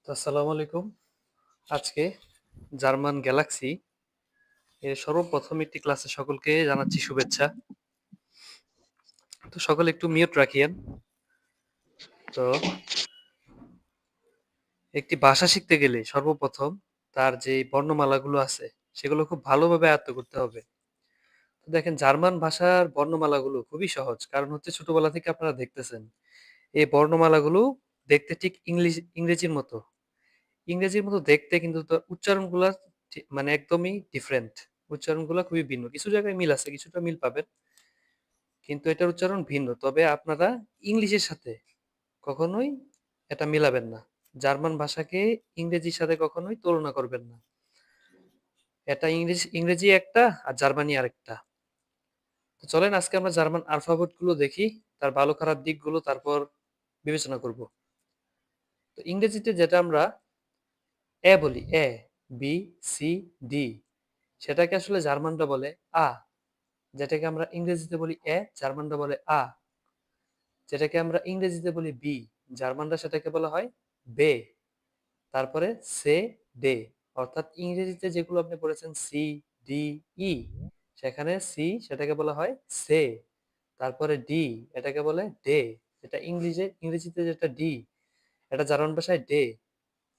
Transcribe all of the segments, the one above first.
তো আসসালামু আলাইকুম। আজকে জার্মান গ্যালাক্সি এর সর্বপ্রথম একটি ক্লাসে সকলকে জানাচ্ছি শুভেচ্ছা। তো সকলে একটু মিউট রাখিয়েন। তো একটি ভাষা শিখতে গেলে সর্বপ্রথম তার যে বর্ণমালাগুলো আছে সেগুলো খুব ভালোভাবে আয়ত্ত করতে হবে। তো দেখেন জার্মান ভাষার বর্ণমালাগুলো খুবই সহজ, কারণ হচ্ছে ছোটবেলা থেকে আপনারা দেখতেছেন এই বর্ণমালাগুলো দেখতে ঠিক ইংরেজির মতো। ইংরেজির মতো দেখতে, কিন্তু তার উচ্চারণগুলা মানে একদমই ডিফারেন্ট। উচ্চারণগুলা খুবই ভিন্ন। কিছু জায়গায় মিল আছে, কিছুটা মিল পাবেন, কিন্তু এটার উচ্চারণ ভিন্ন। তবে আপনারা ইংলিশের সাথে কখনোই এটা মিলাবেন না। জার্মান ভাষাকে ইংরেজির সাথে কখনোই তুলনা করবেন না। এটা ইংরেজি একটা আর জার্মানি আরেকটা। তো চলেন আজকে আমরা জার্মান আলফাবেট গুলো দেখি, তার ভালো খারাপ দিকগুলো তারপর বিবেচনা করব। তো ইংরেজিতে যেটা আমরা এ বলি, এ, বি, সি, ডি, সেটাকে আসলে জার্মানরা বলে আ। যেটাকে আমরা ইংরেজিতে বলি এ, জার্মানরা বলে আ। যেটাকে আমরা ইংরেজিতে বলি বি, জার্মানরা সেটাকে বলা হয় বে। তারপরে সে, ডে, অর্থাৎ ইংরেজিতে যেগুলো আপনি পড়েছেন সি, ডি, ই, সেখানে সি সেটাকে বলা হয় সে। তারপরে ডি, এটাকে বলে ডে। এটা ইংরেজিতে যেটা ডি, এটা জার্মান ভাষায় ডে।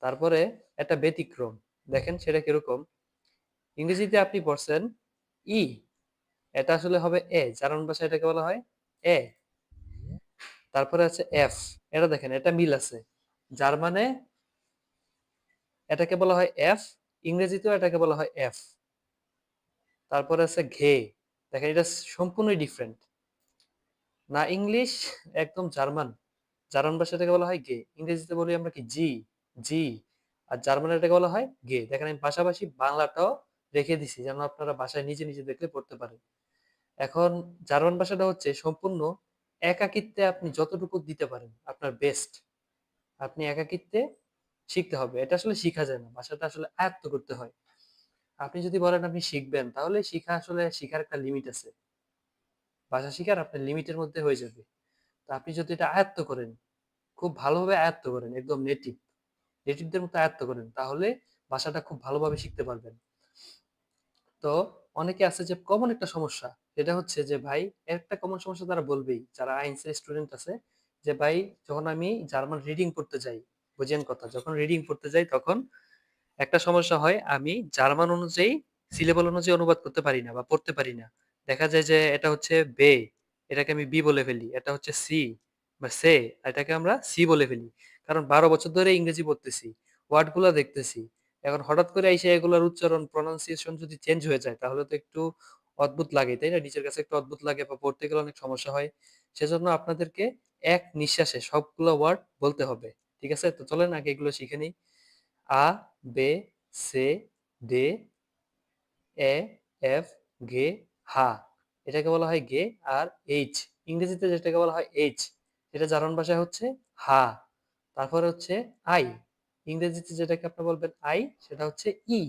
তারপরে একটা ব্যতিক্রম, দেখেন সেটা কিরকম। ইংরেজিতে আপনি পড়ছেন ই, এটা আসলে হবে এ, জার্মান ভাষায় এটাকে বলা হয় এ। তারপরে আছে এফ, এটা দেখেন এটা মিল আছে। জার্মানে এটাকে বলা হয় এফ, ইংরেজিতেও এটাকে বলা হয় এফ। তারপরে আছে ঘে, দেখেন এটা সম্পূর্ণই ডিফারেন্ট। না ইংলিশ, একদম জার্মান। জার্মান ভাষায় এটাকে বলা হয় গে, ইংরেজিতে বলি আমরা কি জি, জি। আর জার্মানে এটাকে বলা হয় গে। দেখেন আমি পাশাপাশি বাংলাটাও রেখে দিছি যেন আপনারা বাসায় নিজে নিজে দেখলে পড়তে পারেন। এখন জার্মান ভাষাটা হচ্ছে সম্পূর্ণ একাকিত্বে আপনি যতটুকু দিতে পারেন আপনার বেস্ট, আপনি একাকিত্বে শিখতে হবে। এটা আসলে শিখা যায় না, ভাষাটা আসলে আয়ত্ত করতে হয়। আপনি যদি বলেন আপনি শিখবেন, তাহলে শিখা আসলে শিখার একটা লিমিট আছে। ভাষা শিখার আপনার লিমিটের মধ্যে হয়ে যাবে। তো আপনি যদি এটা আয়ত্ত করেন, খুব ভালোভাবে আয়ত্ত করেন, একদম নেটিভদের মতো আয়ত্ত করেন, তাহলে ভাষাটা খুব ভালোভাবে শিখতে পারবেন। তো অনেকে আছে যে কমন একটা সমস্যা, যেটা হচ্ছে যে ভাই, একটা কমন সমস্যা তারা বলবেই যারা আইনসের স্টুডেন্ট আছে, যে ভাই যখন আমি জার্মান রিডিং পড়তে যাই, বুঝেন কথা, যখন রিডিং পড়তে যাই তখন একটা সমস্যা হয়, আমি জার্মান অনুযায়ী সিলেবল অনুযায়ী অনুবাদ করতে পারি না বা পড়তে পারি না। দেখা যায় যে এটা হচ্ছে বে, এটাকে আমি বি বলে ফেলি। এটা হচ্ছে সি বা সে, এটাকে আমরা সি বলে ফেলি। কারণ 12 বছর ধরে ইংরেজি পড়তেছি, ওয়ার্ড গুলা দেখতেছি। এখন হঠাৎ করে এসে এগুলোর উচ্চারণ প্রনাউন্সিয়েশন যদি চেঞ্জ হয়ে যায়, তাহলে তো একটু অদ্ভুত লাগে, তাই না? নিজের কাছে একটু অদ্ভুত লাগে বা পড়তে গেলে অনেক সমস্যা হয়। সেজন্য আপনাদেরকে এক নিঃশ্বাসে সবগুলো ওয়ার্ড বলতে হবে। ঠিক আছে, তো চলেন আগে এগুলো শিখে নিই। আ, বে, সে, ডে, এ, এফ, গে, হা, এটাকে বলা হয় গে। আর এইচ, ইংরেজিতে যেটাকে বলা হয় এইচ, এটা জার্মান ভাষায় হচ্ছে হা। তারপরে হচ্ছে আই, ইংরেজিতে যেটাকে আপনি বলবেন আই, সেটা হচ্ছে ই।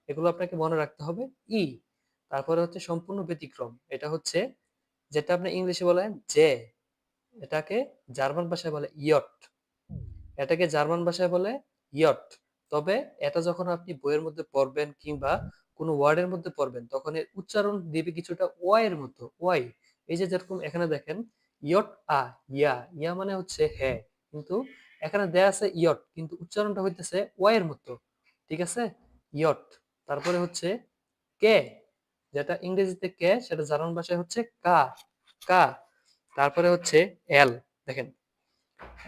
এগুলো আপনাকে মনে রাখতে হবে, ই। তারপরে হচ্ছে সম্পূর্ণ ব্যতিক্রম, এটা হচ্ছে যেটা আপনি ইংলিশে বলেন জে, এটাকে জার্মান ভাষায় বলে ইয়ট। এটাকে জার্মান ভাষায় বলে ইয়ট। তবে এটা যখন আপনি বইয়ের মধ্যে পড়বেন কিংবা কোনো ওয়ার্ডের মধ্যে পড়বেন, তখন এর উচ্চারণ দিবে কিছুটা ওয়াই এর মতো, ওয়াই। এই যে যেরকম এখানে দেখেন ইয়ট আ, ইয়া, ইয়া মানে হচ্ছে হ্যাঁ, কিন্তু এখানে দেয়া আছে ইয়ট, কিন্তু উচ্চারণটা হইতেছে ওয়াই এর মতো। ঠিক আছে, ইয়ট। তারপরে হচ্ছে কে, যেটা ইংরেজিতে কে, সেটা জার্মান ভাষায় হচ্ছে কা, কা। তারপরে হচ্ছে এল, দেখেন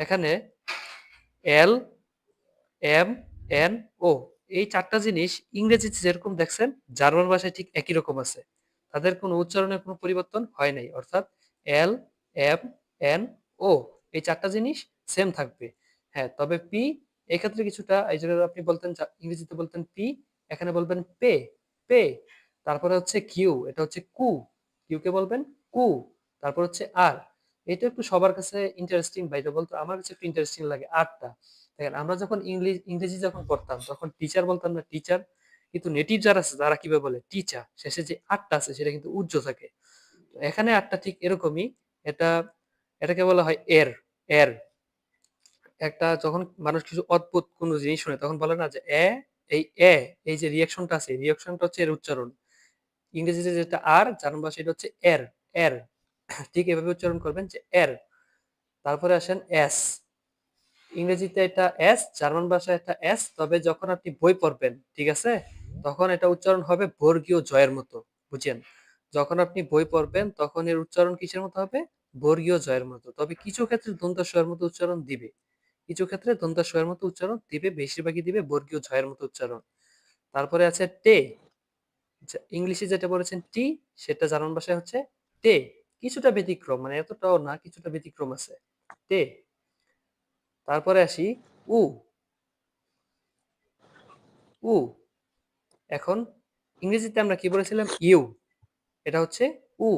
এখানে এল, এম, এন, ও, এই চারটা জিনিস ইংরেজিতে যেরকম দেখছেন জার্মান ভাষায় ঠিক একই রকম আছে। তাদের কোনো উচ্চারণের কোনো পরিবর্তন হয় নাই, অর্থাৎ এল, এম, এন, ও, এই চারটা জিনিস সেম থাকবে। হ্যাঁ, তবে পি এক্ষেত্রে কিছুটা, এই জায়গায় আপনি বলতেন ইংরেজিতে বলতেন পি, এখানে বলবেন পে, পে। তারপরে হচ্ছে কিউ, এটা হচ্ছে কু, কিউ কে বলবেন কু। তারপর হচ্ছে আর, এটা একটু সবার কাছে ইন্টারেস্টিং, বা এটা বলতে আমার কাছে একটু ইন্টারেস্টিং লাগে আরটা। দেখেন আমরা যখন ইংরেজি যখন পড়তাম তখন টিচার বলতাম না টিচার, কিন্তু নেটিভ যারা আছে তারা কিভাবে বলে টিচার, শেষে যে আটটা আছে সেটা কিন্তু উজ্জ থাকে। তো এখানে আটটা ঠিক এরকমই। এটা, এটাকে বলা হয় এর, এর। একটা যখন মানুষ কিছু অদ্ভুত কোনো জিনিস শুনে তখন বলে না যে এই এই যে রিঅ্যাকশনটা আছে রিঅ্যাকশনটা হচ্ছে এর উচ্চারণ। ইংরেজিতে যেটা আর, জার্মান ভাষায় এটা হচ্ছে এর, এর। ঠিক এভাবে উচ্চারণ করবেন যে এর। তারপরে আসেন এস। ইংরেজিতে এটা এস, জার্মান ভাষায় এটা এস, তবে যখন আপনি বই পড়বেন, ঠিক আছে? তখন এটা উচ্চারণ হবে বর্গীয় জয়ের মতো। বুঝছেন? যখন আপনি বই পড়বেন তখন এর উচ্চারণ কিসের মতো হবে? বর্গীয় জয়ের মতো। তবে কিছু ক্ষেত্রে দন্ত্য মতো উচ্চারণ দিবে। কিছু ক্ষেত্রে দন্ত্য মতো উচ্চারণ দিবে, বেশিরভাগই দিবে বর্গীয় জয়ের মতো উচ্চারণ। তারপরে আছে টে। ইংলিশে যেটা বলেছেন টি, সেটা জার্মান ভাষায় হচ্ছে টে। কিছুটা ব্যতিক্রম, মানে এতটাও না, কিছুটা ব্যতিক্রম আছে। টে। তারপরে আসি উ। উ। এখন ইংরেজিতে আমরা কি বলেছিলাম? ইউ। এটা হচ্ছে উ।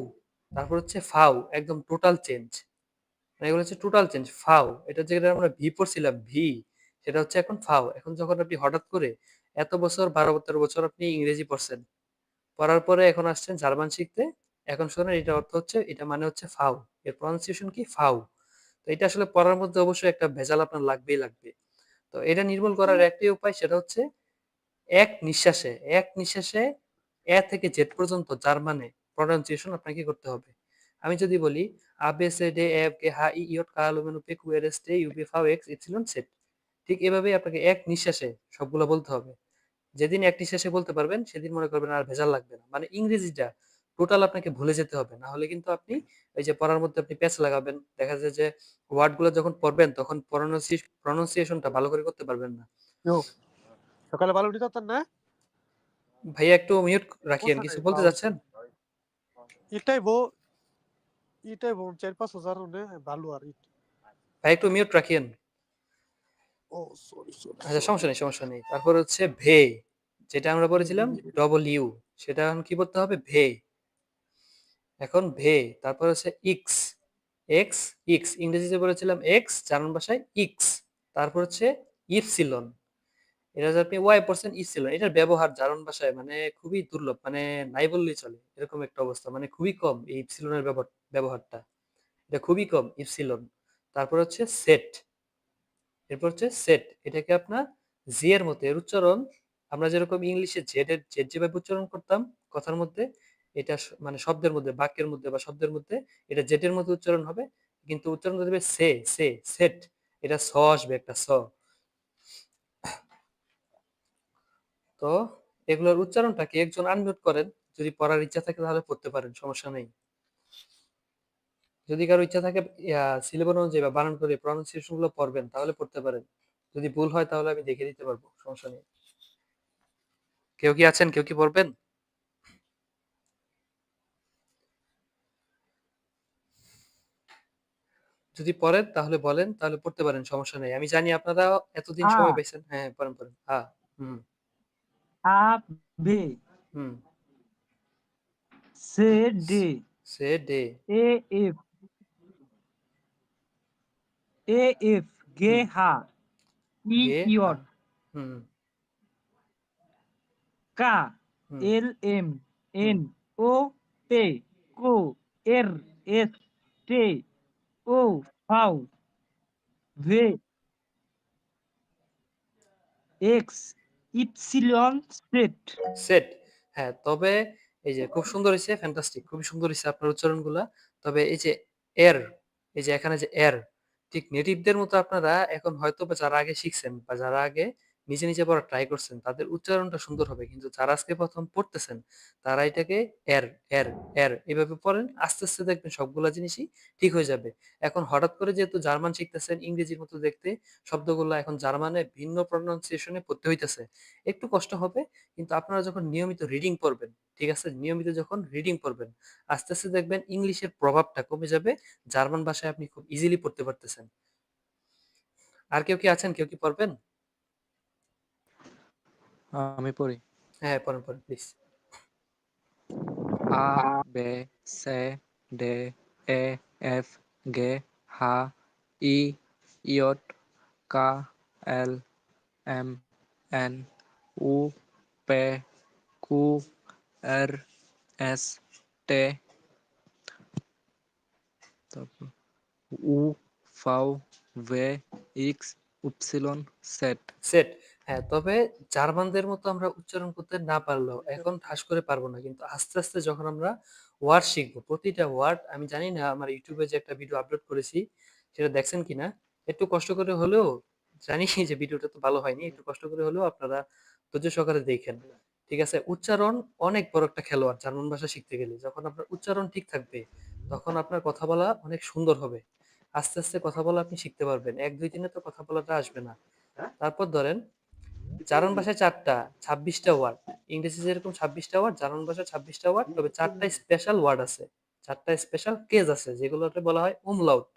তারপর হচ্ছে ফাউ, একদম টোটাল চেঞ্জ। মানে এগুলো হচ্ছে টোটাল চেঞ্জ। ফাউ, এটা যেটা আমরা ভি পড়ছিলাম, ভি, সেটা হচ্ছে এখন ফাউ। এখন যখন আপনি হঠাৎ করে এত বছর 12-13 বছর আপনি ইংরেজি পড়ছেন, পড়ার পরে এখন আসছেন জার্মান শিখতে, এখন শোনেন এটা অর্থ হচ্ছে, এটা মানে হচ্ছে ফাউ। এর প্রনাউন্সিয়েশন কি? ফাউ। তো এটা আসলে পড়ার মধ্যে অবশ্যই একটা ভেজাল আপনার লাগবেই লাগবে। তো এটা নির্মূল করার একটাই উপায়, সেটা হচ্ছে এক নিঃশ্বাসে, এক নিঃশ্বাসে এ থেকে জেড পর্যন্ত জার্মানে প্রনাউন্সিয়েশন আপনাকে করতে হবে। আমি যদি বলি আ বে সে ডে এফ গে হা ই ইয়ট কা লো মেনু পে কু আর এস টি ইউ বি ফাও এক্স ইপসিলন জেড। ঠিক এভাবেই আপনাকে এক নিঃশ্বাসে সবগুলো বলতে হবে। যেদিন এক নিঃশ্বাসে বলতে পারবেন সেদিন মনে করবেন আর ভেজাল লাগবে না। মানে ইংরেজিটা টোটাল আপনাকে ভুলে যেতে হবে, না হলে কিন্তু আপনি এই যে পড়ার মধ্যে আপনি প্যাচ লাগাবেন, দেখা যায় যে ওয়ার্ড গুলো যখন পড়বেন তখন প্রনাউন্সিয়েশনটা ভালো করে করতে পারবেন না। সকালে ভালো উঠে যেতেন না? ভাইয়া একটু মিউট রাখিয়েন, বসে কিছু নাই বলতে পাউস যাচ্ছেন? এটাই বউ 4-5 হাজার ভালো আর ভাই একটু মিউট রাখিয়েন। ও সরি সরি আচ্ছা, সরি সমস্যা নেই, সমস্যা নেই। তারপর হচ্ছে ভে, যেটা আমরা বলেছিলাম ডবল ইউ, সেটা এখন কি করতে হবে? ভে। এখন ভে। তারপর হচ্ছে ইক্স। এক্স, ইক্স ইংরেজিতে বলেছিলাম এক্স, জার্মান ভাষায় ইক্স। তারপর হচ্ছে ইপসিলন। এটা যে আপনি ওয়াই পড়ছেন, ইপসিলন এটার ব্যবহার জার্মান ভাষায় মানে খুবই দুর্লভ, মানে নাই বললেই চলে, এরকম একটা অবস্থা। মানে খুবই কম এই ইপসিলনের ব্যবহারটা। এটা খুবই কম, ইপসিলন। তারপর হচ্ছে সেট। এরপর হচ্ছে সেট, এটাকে আপনার জি এর মতো এর উচ্চারণ, আমরা যেরকম ইংলিশে জেড যেভাবে উচ্চারণ করতাম কথার মধ্যে, এটা মানে শব্দের মধ্যে, বাক্যের মধ্যে বা শব্দের মধ্যে এটা জেড এর মধ্যে উচ্চারণ হবে, কিন্তু উচ্চারণ দেবে সেট। এটা স আসবে, একটা স। তো এগুলোর উচ্চারণটা কি একজন আনমিউট করেন, যদি পড়ার ইচ্ছা থাকে তাহলে পড়তে পারেন, সমস্যা নেই। যদি কারো ইচ্ছা থাকে সিলেবাস অনুযায়ী বা বানান করে প্রনাউন্সিয়েশন গুলো পড়বেন তাহলে পড়তে পারেন। যদি ভুল হয় তাহলে আমি দেখে দিতে পারবো, সমস্যা নেই। কেউ কি আছেন? কেউ কি পড়বেন? যদি পড়েন তাহলে বলেন, তাহলে পড়তে পারেন, সমস্যা নেই। আমি জানি আপনারা এতদিন আ সময় পাইছেন। হ্যাঁ, পড়েন পড়েন। হুম। আ বে হুম। সে ডে সে ডে। এ এফ এ এফ গে হুম। হা ই গে হা। ইয়ট হুম। কা হুম। এল এম হুম। এন ও পে কো এর এস টে ও ফাউ ভে এক্স ইপসিলন সেট। সেট। হ্যাঁ, তবে এই যে খুব সুন্দর হইছে, ফ্যান্টাস্টিক। খুবই সুন্দর হইছে আপনার উচ্চারণগুলা। তবে এই যে এর, এই যে এখানে যে এর, ঠিক নেটিভদের মতো আপনারা এখন হয়তোবা যারা আগে শিখছেন বা যারা আগে নিজে, নিজে পড়ার ট্রাই করছেন তাদের উচ্চারণটা সুন্দর হবে। কিন্তু যারা আজকে ১ম পড়তেছেন তারা এটাকে এর, এর, এর এভাবে পড়েন। আস্তে, আস্তে দেখবেন সবগুলা জিনিসই ঠিক হয়ে যাবে। এখন হঠাৎ করে যেহেতু জার্মান শিখতেছেন, ইংরেজির মতো দেখতে শব্দগুলা এখন জার্মানে ভিন্ন প্রনাউন্সিয়েশন এ পড়তে হইতেছে। একটু কষ্ট হবে, কিন্তু আপনারা যখন নিয়মিত রিডিং পড়বেন, ঠিক আছে? নিয়মিত যখন রিডিং পড়বেন, আস্তে, আস্তে দেখবেন ইংলিশের প্রভাবটা কমে যাবে। জার্মান ভাষায় আপনি খুব ইজিলি পড়তে পারতেছেন। আর কেউ কি আছেন? কেউ কি পড়বেন? আমি পড়ি। হ্যাঁ, পড়েন, পড়েন প্লিজ। আ, বে, সে, ডে, এ, এফ, গে, হা, ই, ইয়ট, কা, এল, এম, এন, উ, পে, কু, আর, এস, টে, তারপর উ, ফাউ, ভে এক্স উপসিলন সেট। সেট। হ্যাঁ, তবে জার্মানদের মতো আমরা উচ্চারণ করতে না পারলেও এখন ঠাস করে পারবো না, কিন্তু আস্তে আস্তে যখন আমরা ওয়ার্ড শিখবো, প্রতিটা ওয়ার্ড, আমি জানি না আমার ইউটিউবে যে একটা ভিডিও আপলোড করেছি সেটা দেখছেন কিনা, একটু কষ্ট করে হলেও, জানি যে ভিডিওটা তো ভালো হয়নি, একটু কষ্ট করে হলেও আপনারা ধৈর্য সহকারে দেখেন। ঠিক আছে, উচ্চারণ অনেক বড় একটা খেলোয়াড় জার্মান ভাষা শিখতে গেলে। যখন আপনার উচ্চারণ ঠিক থাকবে তখন আপনার কথা বলা অনেক সুন্দর হবে। আস্তে আস্তে কথা বলা আপনি শিখতে পারবেন, 1 2 দিনে তো কথা বলাটা আসবে না। তারপর ধরেন জার্মান ভাষায় 4টা 26টা ওয়ার্ড, ইংরেজি যেরকম 26টা ওয়ার্ড, জার্মান ভাষায় 26টা ওয়ার্ড, তবে 4টা স্পেশাল ওয়ার্ড আছে, 4টা স্পেশাল কেস আছে যেগুলোকে বলা হয় umlaut।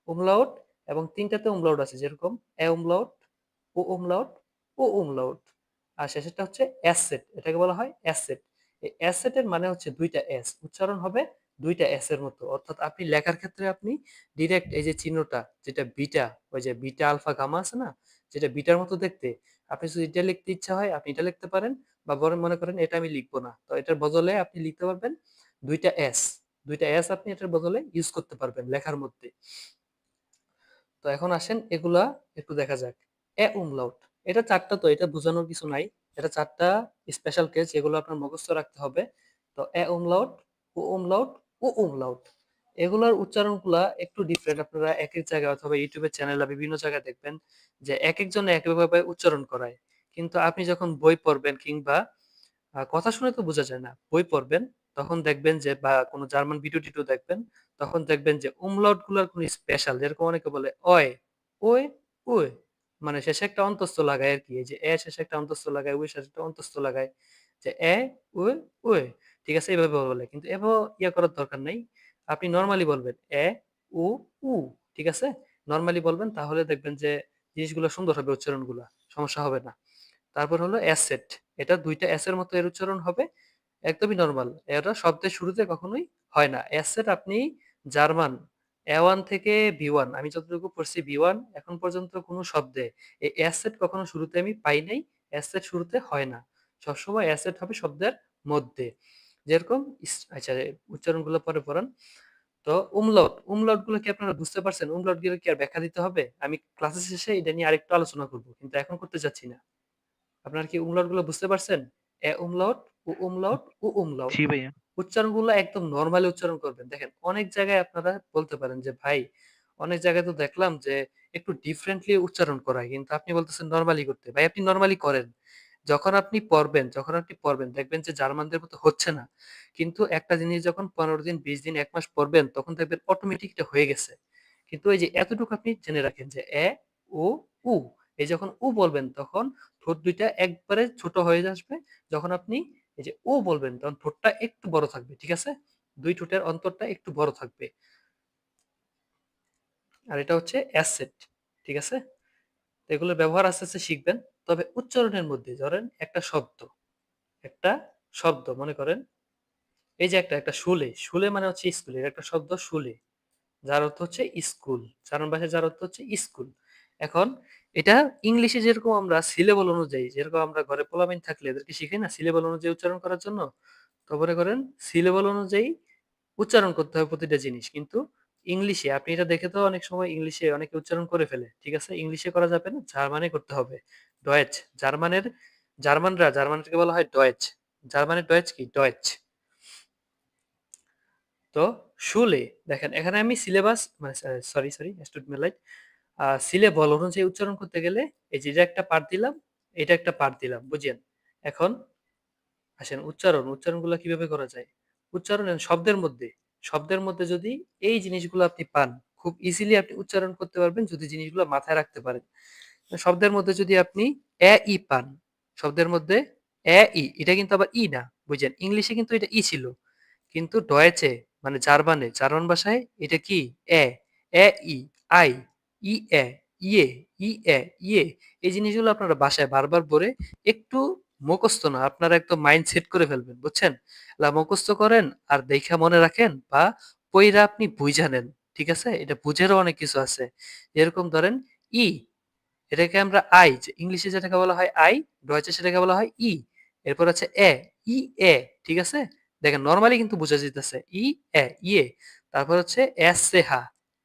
umlaut এবং 3টাতে umlaut আছে, যেরকম umlaut, umlaut, umlaut। আর শেষেরটা হচ্ছে asset, এটাকে বলা হয় asset। এই asset এর মানে হচ্ছে 2টা s, উচ্চারণ হবে 2টা s এর মতো। অর্থাৎ আপনি লেখার ক্ষেত্রে আপনি ডিরেক্ট এই যে চিহ্নটা, যেটা বিটা, ওই যে বিটা আলফা গামা আছে না, যেটা বিটার মতো দেখতে, আপনি যদি এটা লিখতে ইচ্ছা হয় আপনি এটা লিখতে পারেন, বা বরং মনে করেন এটা আমি লিখবো না, তো এটার বদলে আপনি লিখতে পারবেন 2টা s। 2টা s আপনি এটার বদলে ইউজ করতে পারবেন লেখার মধ্যে। তো এখন আসেন এগুলা একটু দেখা যাক। umlaut, এটা 4টা, তো এটা বোঝানোর কিছু নাই, এটা 4টা স্পেশাল কেস যেগুলো আপনার মুখস্থ রাখতে হবে। তো umlaut, umlaut, umlaut, এগুলার উচ্চারণগুলা একটু ডিফারেন্ট। আপনারা এক এক জায়গায় অথবা ইউটিউবের চ্যানেলে বিভিন্ন জায়গায় দেখবেন যে এক একজন এক এক ভাবে উচ্চারণ করায়, কিন্তু আপনি যখন বই পড়বেন কিংবা কথা শুনে তো বোঝা যায় না, বই পড়বেন তখন দেখবেন যে, বা কোনো জার্মান ভিডিও টিডিও দেখবেন, তখন দেখবেন যে umlaut গুলার কোনো স্পেশাল, যেরকম অনেকে বলে অয়, ওয়, ওয়, মানে শেষে একটা অন্তস্থ লাগায় আর কি, এই যে শেষে একটা অন্তস্থ লাগায়, ওই শেষে একটা অন্তস্থ লাগায়, যে ওয়, ওয়। ঠিক আছে, এভাবে বলে, কিন্তু এভাবে ইয়া করার দরকার নাই। আপনি নরমালি বলবেন উ, উ। ঠিক আছে, নরমালি বলবেন, তাহলে দেখবেন যে জিনিসগুলো সুন্দর হবে, উচ্চারণগুলা সমস্যা হবে না। তারপর হলো অ্যাসেট, এটা 2টা এস এর মতো এর উচ্চারণ হবে, একদমই নরমাল, এটা শব্দের শুরুতে কখনোই হয় না। অ্যাসেট আপনি জার্মান A1 থেকে B1, আমি যতটুকু পড়ছি B1 এখন পর্যন্ত কোনো শব্দে এই অ্যাসেট কখনো শুরুতে আমি পাই নাই, অ্যাসেট শুরুতে হয় না, সবসময় অ্যাসেট হবে শব্দের মধ্যে। যেরকম আচ্ছা, উচ্চারণগুলো পরে পড়ান। তো umlaut গুলো কি আপনারা বুঝতে পারছেন? umlaut গুলো কি আর ব্যাখ্যা দিতে হবে? আমি ক্লাসের শেষে এটা নিয়ে আরেকটু আলোচনা করব, কিন্তু এখন করতে যাচ্ছি না। আপনারা কি umlaut গুলো বুঝতে পারছেন? umlaut, umlaut, umlaut, জি ভাইয়া। উচ্চারণগুলো একদম নরমালি উচ্চারণ করবেন। দেখেন অনেক জায়গায় আপনারা বলতে পারেন যে ভাই, অনেক জায়গায় তো দেখলাম যে একটু ডিফারেন্টলি উচ্চারণ করা হয়, কিন্তু আপনি বলতেছেন নরমালি করতে। ভাই আপনি নরমালি করেন, যখন আপনি পড়বেন দেখবেন যে জার্মানদের মতো হচ্ছে না, কিন্তু একটা জিনিস যখন 15 দিন 20 দিন 1 মাস পড়বেন তখন দেখবেন অটোমেটিক এটা হয়ে গেছে। কিন্তু এই যে এতটুকু আপনি জেনে রাখেন যে ও, উ, এই যখন উ বলবেন তখন ঠোঁট দুইটা একবারে ছোট হয়ে আসবে। যখন আপনি এই যে ও বলবেন তখন ঠোঁটটা একটু বড় থাকবে, ঠিক আছে, দুই ঠোঁটের অন্তরটা একটু বড় থাকবে। আর এটা হচ্ছে অ্যাসেট। ঠিক আছে, তো এগুলোর ব্যবহার আস্তে আস্তে শিখবেন। তবে উচ্চারণের মধ্যে ধরেন একটা শব্দ মনে করেন, এই যে একটা শুলে, শুলে মানে হচ্ছে স্কুলের একটা শব্দ, শুলে, যার অর্থ হচ্ছে স্কুল, জার্মান ভাষায় যার অর্থ হচ্ছে স্কুল। এখন এটা ইংলিশে যেরকম আমরা সিলেবল অনুযায়ী, যেরকম আমরা ঘরে পোলাপাইন থাকলে এদেরকে শিখাই না সিলেবল অনুযায়ী উচ্চারণ করার জন্য, তো মনে করেন সিলেবল অনুযায়ী উচ্চারণ করতে হবে প্রতিটা জিনিস, কিন্তু ইংলিশে আপনি এটা দেখে তো অনেক সময় ইংলিশে অনেকে উচ্চারণ করে ফেলে, ঠিক আছে, ইংলিশে করা যাবে না, জার্মানে করতে হবে। ডয়েচ, জার্মানদেরকে বলা হয় ডয়েচ, জার্মানের ডয়েচ কি ডয়েচ। তো শুলে, দেখেন এখানে আমি সিলেবাস মানে সরি সরি স্টুডমেলাইট, সিলেবল অনুযায়ী উচ্চারণ করতে গেলে এই যে এটা একটা পার্ট দিলাম, এটা একটা পার্ট দিলাম, বুঝেন। এখন আসেন উচ্চারণগুলো কিভাবে করা যায়। উচ্চারণ শব্দের মধ্যে যদি এই জিনিসগুলো আপনি পান, খুব ইজিলি আপনি উচ্চারণ করতে পারবেন যদি জিনিসগুলো মাথায় রাখতে পারেন। শব্দের মধ্যে যদি আপনি ই পান, শব্দের মধ্যে ই, এটা কিন্তু আবার ই না, বুঝছেন, ইংলিশে কিন্তু এটা ই ছিল, কিন্তু ডয়েচে মানে জার্মান ভাষায় এটা কি এ, ই, আই, ই এ, ইয়ে, ই এ, ইয়ে। এই জিনিসগুলো আপনারা বাসায় বারবার পড়ে একটু মুখস্থ না, আপনারা একদম মাইন্ড সেট করে ফেলবেন, বুঝছেন। মুখস্থ করেন আর দেখা মনে রাখেন, বা পইরা আপনি বুঝা নেন। ঠিক আছে, এটা বুঝেরও অনেক কিছু আছে, যেরকম ধরেন ই, এটাকে আমরা আই, ইংলিশে যেটাকে বলা হয় আই, ডয়েচে সেটাকে বলা হয় ই। এরপর আছে ই এ, ঠিক আছে, দেখেন নরমালি কিন্তু বোঝা যেতেছে ই এ, ইয়ে। তারপর হচ্ছে এস সে হা,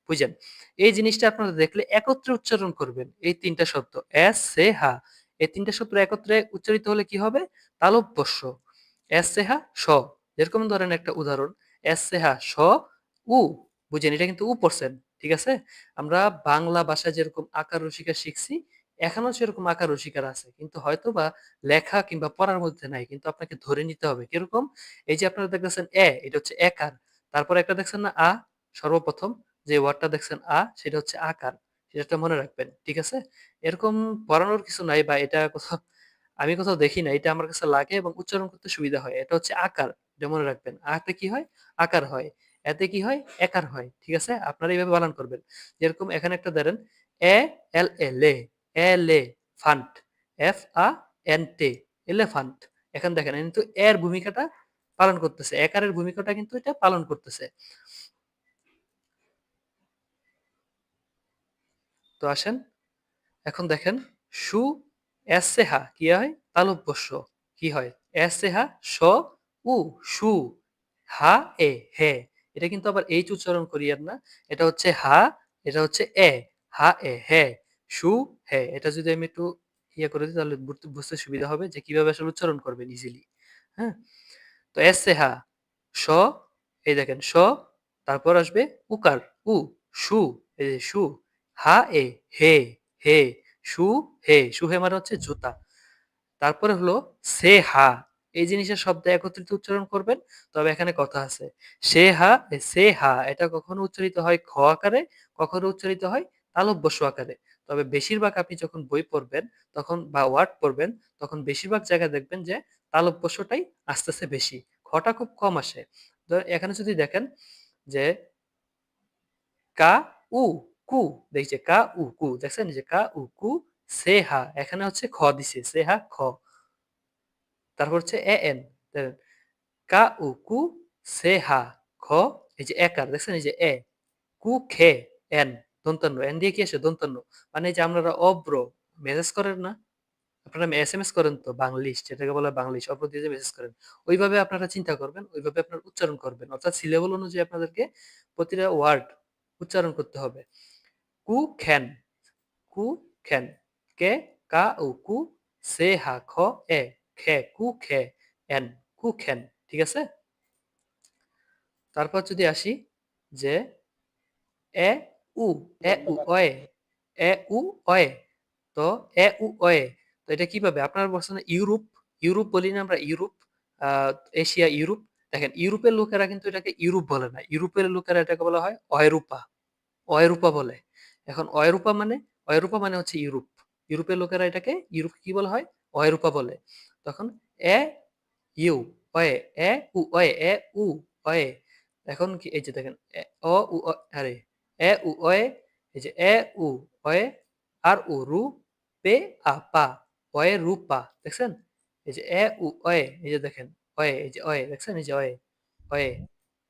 বুঝেন? এই জিনিসটা আপনারা দেখলে একত্রে উচ্চারণ করবেন। এই ৩ টা শব্দ এস, সে, হা। এই ৩ টা শব্দ একত্রে উচ্চারিত হলে কি হবে? তালব্যস্য। এস, সে, হা, স। যেরকম ধরেন একটা উদাহরণ, এস, সে, হা, স, উ। বুঝেন? এটা কিন্তু উ পড়ছেন। ঠিক আছে? আমরা বাংলা ভাষায় যেরকম আকার রসিকার শিখছি, এখানেও সেরকম আকার রসিকার আছে। কিন্তু হয়তোবা লেখা কিংবা পড়ার মধ্যে নাই। কিন্তু আপনাকে ধরে নিতে হবে। কিরকম? এই যে আপনারা দেখতেছেন এটা হচ্ছে একার। তারপরে একটা দেখছেন না সর্বপ্রথম যে ওয়ার্ডটা দেখছেন সেটা হচ্ছে আকার। সেটা মনে রাখবেন। ঠিক আছে? এরকম পড়ানোর কিছু নাই বা এটা কোথাও আমি কোথাও দেখি না। এটা আমার কাছে লাগে এবং উচ্চারণ করতে সুবিধা হয়। এটা হচ্ছে আকার। এটা মনে রাখবেন। তে কি হয়? আকার হয়। এতে কি হয়? একার হয়। ঠিক আছে? আপনারা এইভাবে বানান করবেন। যেরকম এখানে একটা ধরেন এ এল এ লে, এলে ফান্ট, এফ আ এন টে এলেফান্ট। এখন দেখেন কিন্তু এর ভূমিকাটা পালন করতেছে। একারের ভূমিকাটা কিন্তু এটা পালন করতেছে। তো আসেন এখন দেখেন সু এসে হা কি হয়? তালব্যস্য কি হয়? এসে হা স উ সু হা এ হে। এটা কিন্তু আবার এইচ উচ্চারণ করিয়েন না। এটা হচ্ছে হা, এটা হচ্ছে হা এ হে সু হে। এটা যদি আমি একটু করে দিই তাহলে বুঝতে সুবিধা হবে যে কিভাবে আসলে উচ্চারণ করবেন ইজিলি। হ্যাঁ? তো এসে হা স, এই দেখেন স, তারপর আসবে উকার উ, সু, এই যে সু, হা এ হে হে সু হে। সু হে মানে হচ্ছে জুতা। তারপরে হলো সে হা। এই জিনিসের শব্দ একত্রিত উচ্চারণ করবেন। তবে এখানে কথা আছে। সে হা এটা কখনো উচ্চারিত হয় খ আকারে, কখনো উচ্চারিত হয় তালব্যস্য আকারে। তবে বেশিরভাগ আপনি যখন বই পড়বেন তখন বা ওয়ার্ড পড়বেন তখন বেশিরভাগ জায়গায় দেখবেন যে তালব্যস্যটাই আসতেছে বেশি। খটা খুব কম আসে। তো এখানে যদি দেখেন যে কা উ কু, দেখছে কা উ কু দেখছেন যে কা উ কু সে হা এখানে হচ্ছে খ দিছে সে হা খ। তারপর হচ্ছে এ এন কা উ কু সে হা খ, এই যে একার দেখছেন এই যে কু খে এন দন্তান্ন এন দিয়ে কি আসে দন্তান্ন। মানে এই যে আপনারা অব্র মেসেজ করেন না, আপনারা এসএমএস করেন তো বাংলিশ, যেটাকে বলা হয় বাংলিশ, অব্র দিয়ে যে মেসেজ করেন ওইভাবে আপনারা চিন্তা করবেন, ওইভাবে আপনার উচ্চারণ করবেন। অর্থাৎ সিলেবল অনুযায়ী আপনাদেরকে প্রতিটা ওয়ার্ড উচ্চারণ করতে হবে। কু খ্যান, কু খ্যান, কে কা উ কু সে হা খ এ খে কু খে এন কু খ্যান। ঠিক আছে? তারপর যদি আসি যে এ উ অয়ে, এ উ অয়ে। তো এ উ অয়ে, তো এটা কিভাবে আপনারা বলছেন না ইউরোপ, ইউরোপ বলি না আমরা ইউরোপ, এশিয়া ইউরোপ। দেখেন ইউরোপের লোকেরা কিন্তু এটাকে ইউরোপ বলে না, ইউরোপের লোকেরা এটাকে বলা হয় অয়রূপা, অয়রূপা বলে। এখন অয়রূপা মানে হচ্ছে ইউরোপ। ইউরোপের লোকেরা এটাকে ইউরোপ কি বলা হয়? অয়রূপা বলে। তখন এ ইউ অয়ে, এ উ অয়ে, এ উ অয়ে। এখন কি এই যে দেখেন অ উ আরে এ উ অয়ে, এই যে এ উ অয়ে আর উ রু পে আ পা অয়ে রূপা দেখছেন? এই যে এ উ অয়ে, এই যে দেখেন অয়ে, এই যে অয়ে দেখছেন এই যে অয়ে অয়ে।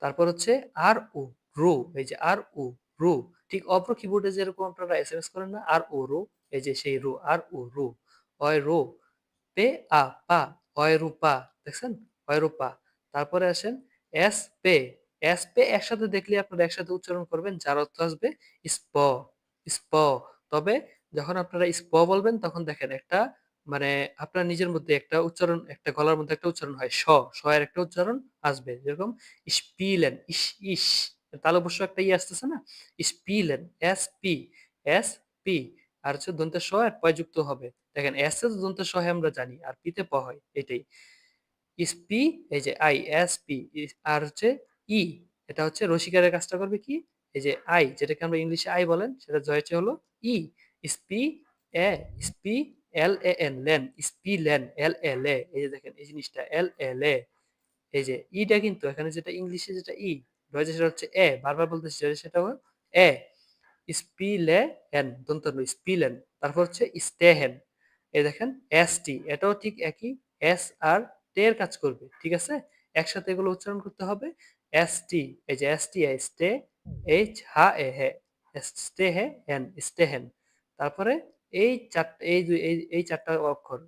তারপর হচ্ছে আর উ রু, এই যে আর উ রু। ঠিক অপ্র কিবোর্ডে যেরকম আপনারা এসএমএস করেন না আর উ রু, এই যে সেই রু আর উ রু অয় রু পে আ পা অয়রূপা দেখছেন? অয়রূপা। তারপরে আসেন এস পে, এস পে একসাথে দেখলে আপনারা একসাথে উচ্চারণ করবেন যার অর্থ আসবে স্প, স্প। তবে যখন আপনারা স্প বলবেন তখন দেখেন একটা মানে আপনার নিজের মধ্যে একটা উচ্চারণ, একটা গলার মধ্যে একটা উচ্চারণ হয় স এর একটা উচ্চারণ আসবে। যেরকম স্পিলেন ইস ইস, তাহলে অবশ্য একটা আসতেছে না স্পিলেন এস পি, এস পি। আর হচ্ছে দন্তের স আর পয় যুক্ত হবে। দেখেন এস এ দন্তের স হয় আমরা জানি আর পি তে প হয় এটাই। স্পি, এই যে আই এস পি, আর হচ্ছে ই, এটা হচ্ছে রসিকারের কাজটা করবে কি এই যে আই, যেটাকে আমরা ইংলিশে আই বলেন সেটা হচ্ছে হলো ই। স্পি এ, স্পি এল এ এন লেন, স্পি লেন এল এ লে, এই যে দেখেন এই জিনিসটা এল এ লে। এই যে ইটা কিন্তু এখানে যেটা ইংলিশে যেটা রয়েছে সেটা হচ্ছে বারবার বলতেছি সেটা হলো এ। স্পিলেন দন্তন্য স্পিলেন। তারপর হচ্ছে স্টেহেন, এই দেখেন এস টি, এটাও ঠিক একই এস আর তে এর কাজ করবে। ঠিক আছে? একসাথে এগুলো উচ্চারণ করতে হবে। এস টি, এই যে এস টি স্টে, এইচ হা এ হে স্টে হে এন স্টেহেন। তারপরে এই চারটা এই চারটা অক্ষর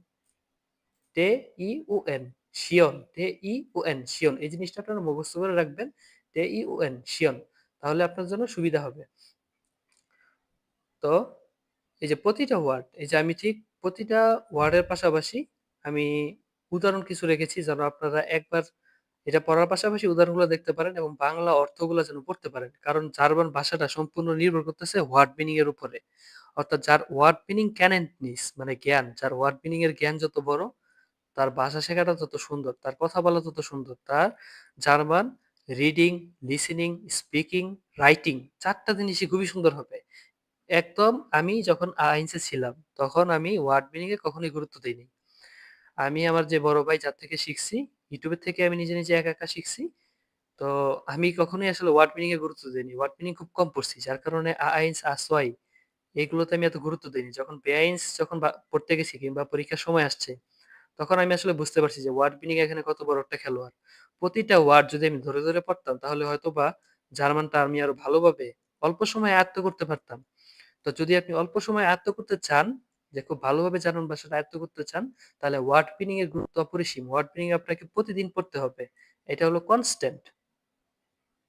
টে ই উ এন শিয়ন, টে ই উ এন শিয়ন, এই জিনিসটা আপনারা মুখস্থ করে রাখবেন। টে ই উ এন শিয়ন, তাহলে আপনার জন্য সুবিধা হবে। তো এই যে প্রতিটা ওয়ার্ড, এই যে আমি ঠিক প্রতিটা ওয়ার্ডের পাশাপাশি আমি উদাহরণ কিছু রেখেছি যেন আপনারা একবার এটা পড়ার পাশাপাশি উদাহরণগুলো দেখতে পারেন এবং বাংলা অর্থগুলো যেন পড়তে পারেন। কারণ জার্মান ভাষাটা সম্পূর্ণ নির্ভর করতেছে ওয়ার্ড মিনিং এর উপরে। অর্থাৎ যার ওয়ার্ড মিনিং ক্যানেন্টনিস মানে জ্ঞান, যার ওয়ার্ড মিনিং এর জ্ঞান যত বড়, তার ভাষা শেখাটা তত সুন্দর, তার কথা বলা তত সুন্দর। তার German reading, listening, speaking, writing ৪ টা জিনিসই খুবই সুন্দর হবে। একদম আমি যখন আইনসে ছিলাম, তখন আমি ওয়ার্ড মিনিং এ কখনোই গুরুত্ব দেইনি। আমি আমার যে বড় ভাই যার থেকে শিখছি, YouTube এর থেকে আমি নিজে, নিজে একা, একা শিখছি। তো আমি কখনোই আসলে ওয়ার্ড মিনিং এ গুরুত্ব দেইনি। ওয়ার্ড মিনিং খুব কম পড়ছি। যার কারণে আ-আইনস, আ-সোয়াই এগুলোতে আমি এত গুরুত্ব দেইনি। যখন বেআইনস যখন পড়তে গেছি কিংবা পরীক্ষার সময় আসছে, তখন আমি আসলে বুঝতে পারছি যে ওয়ার্ড মিনিং এখানে কত বড় একটা খেলোয়াড়। প্রতিটা ওয়ার্ড যদি আমি ধরে, ধরে পড়তাম তাহলে হয়তোবা জার্মানটা আমি আরো ভালোভাবে অল্প সময়ে আয়ত্ত করতে পারতাম। তো যদি আপনি অল্প সময়ে আয়ত্ত করতে চান, যে খুব ভালোভাবে জার্মান ভাষাটা আয়ত্ত করতে চান, তাহলে ওয়ার্ড মিনিং এর গুরুত্ব অপরিসীম। ওয়ার্ড মিনিং আপনাকে প্রতিদিন পড়তে হবে। এটা হলো কনস্ট্যান্ট।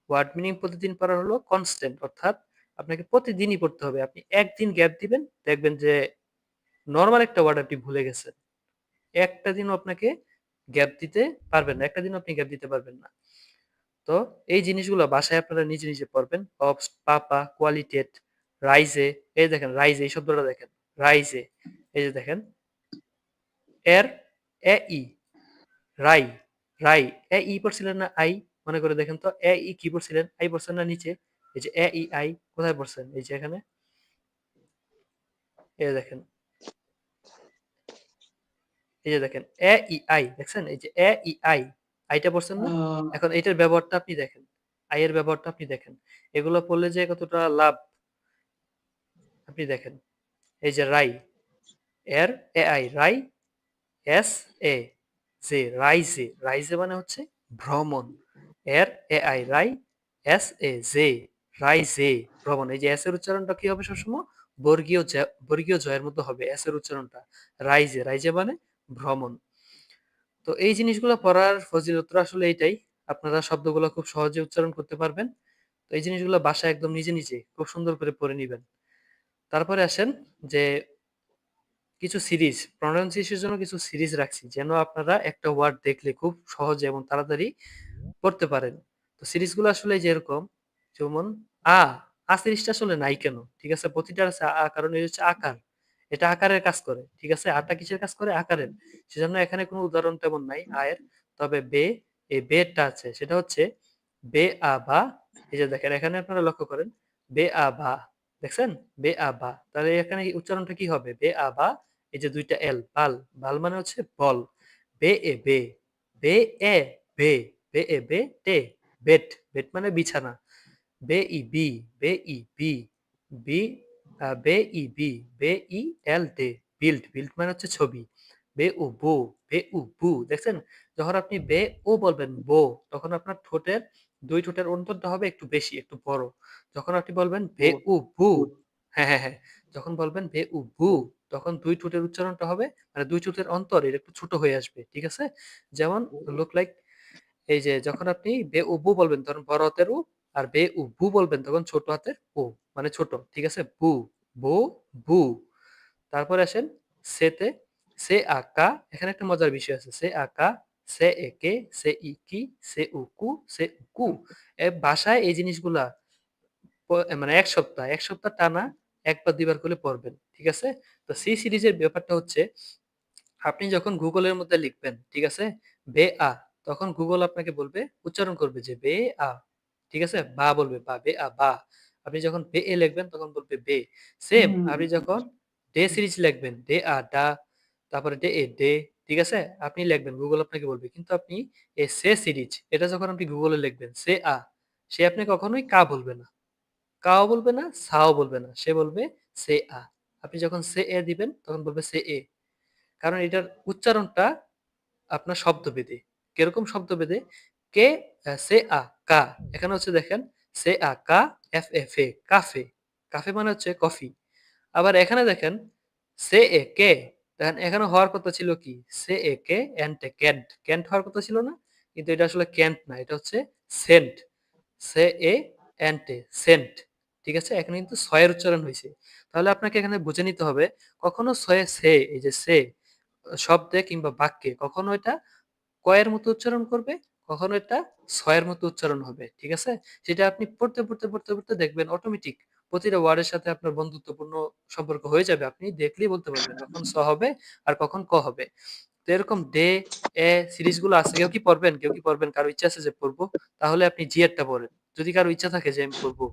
ওয়ার্ড মিনিং প্রতিদিন পড়া হলো কনস্ট্যান্ট, অর্থাৎ আপনাকে প্রতিদিনই পড়তে হবে। আপনি একদিন গ্যাপ দিবেন, দেখবেন যে নরমাল একটা ওয়ার্ড আপনি ভুলে গেছেন। একটা দিনও আপনাকে গ্যাপ দিতে পারবেন না। একটা দিনও আপনি গ্যাপ দিতে পারবেন না। তো এই জিনিসগুলো বাসায় আপনারা নিজে, নিজে পড়বেন। অবস, পাপা, কোয়ালিটেট, রাইজে, এই দেখেন রাইজে এই শব্দটা দেখেন। রাইজে, এই যে দেখেন এর এ ই রাই, রাই, এ ই পড়ছিলেন না আই? মনে করে দেখেন তো এ ই কি পড়ছিলেন? আই পড়ছেন না নিচে? এই যে এ ই আই কোথায় পড়ছেন? এই যে এখানে। এই যে দেখেন, এই যে দেখেন এ ই আই দেখছেন? এই যে এ ই আই, আইটা পড়ছেন না? এখন এটার ব্যবহারটা আপনি দেখেন। আই এর ব্যবহারটা আপনি দেখেন। এগুলো পড়লে যে কতটা লাভ আপনি দেখেন। এই যে রাই, এর A I Rai, S A যে রাইজে, রাইজে মানে হচ্ছে ভ্রমণ। এর A I Rai, S A যে রাইজে ভ্রমণ। এই যে এস এর উচ্চারণটা কি হবে সবসময়? বর্গীয় জয়ের মতো হবে এস এর উচ্চারণটা। রাইজে, রাইজে মানে ভ্রমণ। তো এই জিনিসগুলো পড়ার ফজিলতটা আসলে এইটাই। আপনারা শব্দগুলো খুব সহজে উচ্চারণ করতে পারবেন। তো এই জিনিসগুলো বাসায় একদম নিজে, নিজে খুব সুন্দর করে পড়ে নিবেন। তারপরে আসেন যে কিছু সিরিজ, প্রনাউন্সিয়েশনের জন্য কিছু সিরিজ রাখছি যেন আপনারা একটা ওয়ার্ড দেখলে খুব সহজে এবং তাড়াতাড়ি পড়তে পারেন। তো সিরিজগুলো আসলে যেরকম, যেমন আ, আ সিরিজটা আসলে নাই কেন? ঠিক আছে? প্রতিটার আছে আ, কারণ এটা হচ্ছে আকার। এটা আকারের কাজ করে। ঠিক আছে? আটা কিসের কাজ করে? আকারের। সেজন্য এখানে কোনো উদাহরণ তেমন নাই আয়ের। তবে বে, এই বেটা আছে সেটা হচ্ছে বে আ বা। এই যে দেখেন এখানে আপনারা লক্ষ্য করেন বে আ বা। দেখছেন? বে আ বা। তাহলে এখানে উচ্চারণটা কি হবে? বে আ বা, এই যে ২ টা এল, বাল। বাল মানে হচ্ছে বল। বে এ বে, বে এ বে, বে এ বে টে, বেড। বেড মানে বিছানা। বে ই বি, বে ই বি, বি বে ই বি, বে ই এল ডে, বিল্ড। বিল্ড মানে হচ্ছে ছবি। বে উ বু, বে উ বু। দেখছেন? যখন আপনি বে ও বলবেন বো, তখন আপনার ঠোঁটের ২ ঠোঁটের অন্তরটা হবে একটু বেশি, একটু বড়। যখন আপনি বলবেন বে উ বু, হ্যাঁ, হ্যাঁ, হ্যাঁ। যখন বলবেন বে উ বু, তখন ২ ঠোঁটের উচ্চারণটা হবে মানে ২ ঠোঁটের অন্তর এটা একটু ছোট হয়ে আসবে। ঠিক আছে? যেমন লুক লাইক, এই যে যখন আপনি বে উ বু বলবেন তখন বড় হাতের উ, আর বে উ বু বলবেন তখন ছোট হাতের উ, মানে ছোট। ঠিক আছে? বু, বু, বু। তারপরে আসেন সেতে, সে আকা। এখানে একটা মজার বিষয় আছে। সে আকা, সে একে, সে ইকি, সে উকু, সে উকু। বাসায় এই জিনিসগুলা মানে ১ সপ্তাহ, ১ সপ্তাহ টানা ১ বার ২ বার করে পড়বেন। ঠিক আছে? তো সি সিরিজের ব্যাপারটা হচ্ছে আপনি যখন গুগলের মধ্যে লিখবেন, ঠিক আছে? বে-আ, তখন গুগল আপনাকে বলবে, উচ্চারণ করবে যে বে-আ। ঠিক আছে? বা বলবে বা, বে-আ বা। আপনি যখন বে-এ লিখবেন তখন বলবে বে। সেম আপনি যখন ডে সিরিজ লিখবেন, ডে-আ ডা, তারপরে ডে-এ ডে, ঠিক আছে? আপনি লিখবেন, গুগল আপনাকে বলবে। কিন্তু আপনি এই সে সিরিজ এটা যখন আপনি গুগলে লিখবেন, সে-আ, সে আপনি কখনোই কা বলবে না। কাও বলবে না, সাও বলবে না। সে বলবে সে-আ। আপনি যখন সে-এ দিবেন তখন বলবে সে-এ। কারণ এটার উচ্চারণটা আপনার শব্দভেদে। কিরকম শব্দভেদে? কে সে আ কা। এখানে হচ্ছে দেখেন সে আ কা এফ এফ এ কাফে। কাফে মানে হচ্ছে কফি। আবার এখানে দেখেন সে এ কে। দেখেন এখানে হওয়ার কথা ছিল কি? সে এ কে এন্ট এ ক্যান্ট। ক্যান্ট হওয়ার কথা ছিল না? কিন্তু এটা আসলে ক্যান্ট না। এটা হচ্ছে সেন্ট। সে এ এন্ট এ সেন্ট। ঠিক আছে? এখানে কিন্তু ছয়ের উচ্চারণ হইছে। তাহলে আপনাকে এখানে বুঝে নিতে হবে কখনো ছয়ে সে, এই যে সে শব্দে কিংবা বাক্যে কখনো এটা কয়ের মতো উচ্চারণ করবে, কখনো এটা ছয়ের মতো উচ্চারণ হবে। ঠিক আছে? সেটা আপনি পড়তে দেখবেন অটোমেটিক প্রতিটা ওয়ার্ডের সাথে আপনার বন্ধুত্বপূর্ণ সম্পর্ক হয়ে যাবে। আপনি দেখলেই বলতে পারবেন কখন স হবে আর কখন ক হবে। তো এরকম ডে, এ সিরিজ গুলো আছে। কেউ কি পড়বেন? কেউ কি পড়বেন? কারো ইচ্ছা আছে যে পড়বো? তাহলে আপনি জি এরটা পড়েন। যদি কারো ইচ্ছা থাকে যে আমি পড়বো,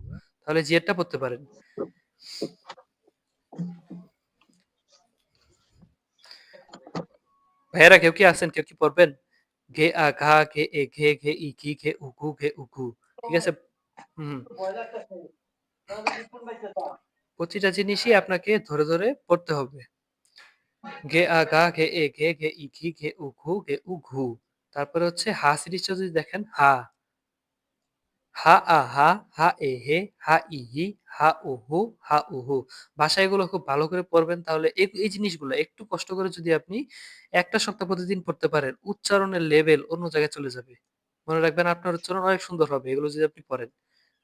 তাহলে জি এরটা পড়তে পারেন। ভাইয়েরা কেউ কি আছেন? কেউ কি পড়বেন? ঘে আ ঘা ঘে এ ঘে ঘে ই ঘি ঘে উ ঘু ঘে উ ঘু। ঠিক আছে? হুম। প্রতিটা জিনিসই আপনাকে ধরে পড়তে হবে। ঘে আ ঘা ঘে এ ঘে ঘে ই ঘি ঘে উ ঘু ঘে উ ঘু। তারপরে হচ্ছে হা সিরিজটা যদি দেখেন হা, হা আ হা, হা এ হে, হা ই হি, হা উ হু, হা উ হু। ভাষা এগুলো খুব ভালো করে পড়বেন তাহলে এই জিনিসগুলো একটু কষ্ট করে যদি আপনি একটা সপ্তাহ প্রতিদিন পড়তে পারেন, উচ্চারণের লেভেল অন্য জায়গায় চলে যাবে। মনে রাখবেন আপনার উচ্চারণ অনেক সুন্দর হবে এগুলো যদি আপনি পড়েন।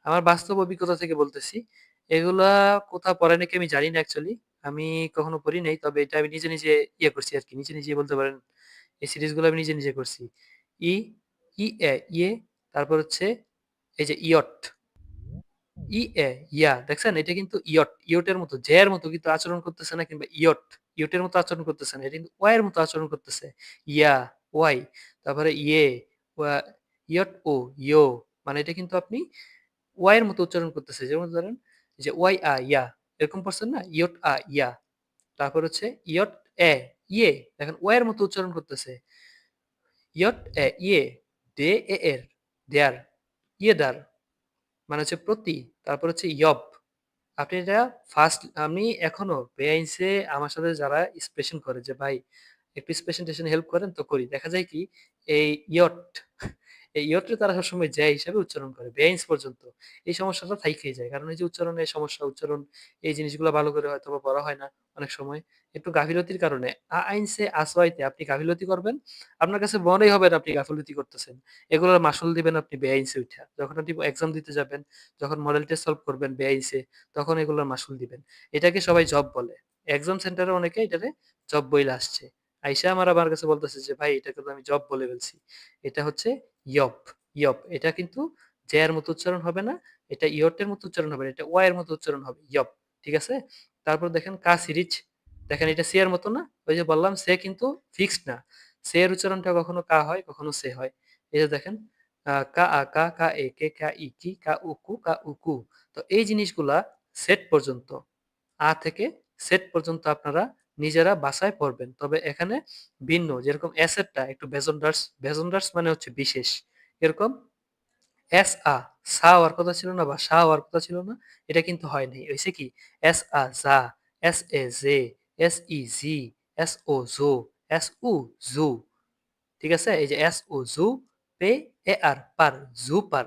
আমার বাস্তব অভিজ্ঞতা থেকে বলতেছি। এগুলা কোথাও পড়ে নাকি আমি জানি না অ্যাকচুয়ালি। আমি কখনো পড়ি নাই। তবে এটা আমি নিজে ইয়ে করছি আরকি। নিজেই বলতে পারেন। এই সিরিজগুলো আমি নিজে করছি। ই, ই এ, ইয়ে, তারপর হচ্ছে এই যে ইয়ট, ই এ, ইয়া দেখছেন? এটা কিন্তু ইয়ট, ইয়টের মতো জ্যা এর মতো কিন্তু আচরণ করতেছে না কিংবা ইয়টের মতো আচরণ করতেছে না। এটা কিন্তু ওয়া এর মতো আচরণ করতেছে। ইয়া, ওয়াই, তারপরে ইয়ে, ওয়া, ইয়ট ও, ইয়ো মানে এটা কিন্তু আপনি ওয়াই এর মতো উচ্চারণ করতেছে। যেমন ধরেন যে ওয়াই আ ইয়া এরকম পড়ছেন না? ইয়ট আ ইয়া। তারপর হচ্ছে ইয়ট এ ইয়ে দেখেন ওয়া এর মতো উচ্চারণ করতেছে। ইয়ট এ ইয়ে দে এ এর দেয়ার ইয়েদার মানে হচ্ছে প্রতি। তারপর হচ্ছে ইয়ব। আপনি এটা ফার্স্ট আমি এখনো বেআইনসে আমার সাথে যারা এক্সপ্রেশন করে যে ভাই একটু এক্সপ্রেশন টেশন হেল্প করেন তো করি। দেখা যায় কি এই ইয়ট এই ইয়টরে তারা সবসময় জ্যা হিসাবে উচ্চারণ করে বেআইনস পর্যন্ত। এই সমস্যাটা থাইকাই যায়। কারণ এই যে উচ্চারণের সমস্যা, উচ্চারণ এই জিনিসগুলো ভালো করে হয়তোবা পড়া হয় না অনেক সময়। একটু গাফিলতির কারণে আইনসে আসওয়াইতে আপনি গাফিলতি করবেন। আপনার কাছে মনেই হবে না আপনি গাফিলতি করতেছেন। এগুলোর মাসুল দিবেন আপনি বেআইনসে উইঠা। যখন আপনি এক্সাম দিতে যাবেন, যখন মডেল টেস্ট সলভ করবেন বেআইনসে, তখন এগুলোর মাসুল দিবেন। এটাকে সবাই জব বলে। এক্সাম সেন্টারে অনেকে এটারে জব বইলা আসছে। আইসা আমার কাছে বলতেছে যে ভাই এটাকে তো আমি জব বলে ফেলছি। এটা হচ্ছে ইয়প, ইয়প। এটা কিন্তু জ্যা এর মতো উচ্চারণ হবে না। এটা ইয়টের মতো উচ্চারণ হবে না। এটা ওয়া এর মতো উচ্চারণ হবে। ইয়প। ঠিক আছে? তারপর দেখেন কা সিরিজ। দেখেন এটা সি এর মতো না? ওই যে বললাম সে কিন্তু ফিক্সড না। সে এর উচ্চারণটা কখনো কা হয়, কখনো সে হয়। এই যে দেখেন কা আ কা, কা এ কে, কা ই কি, কা উ কু, কা উ কু। তো এই জিনিসগুলা সেট পর্যন্ত থেকে সেট পর্যন্ত আপনারা নিজেরা বাসায় পড়বেন। তবে এখানে ভিন্ন যেরকম এস এরটা একটু বেজন্ডার্স মানে হচ্ছে বিশেষ। এরকম এস আ সা হওয়ার কথা ছিল না বা সা হওয়ার কথা ছিল না। এটা কিন্তু হয় নাই। হইছে কি এস আ জা, এস এ জে, এস ই জি, এস ও জো, এস উ জু। ঠিক আছে? এই যে এস ও জু, পে এ আর পার, জু পার।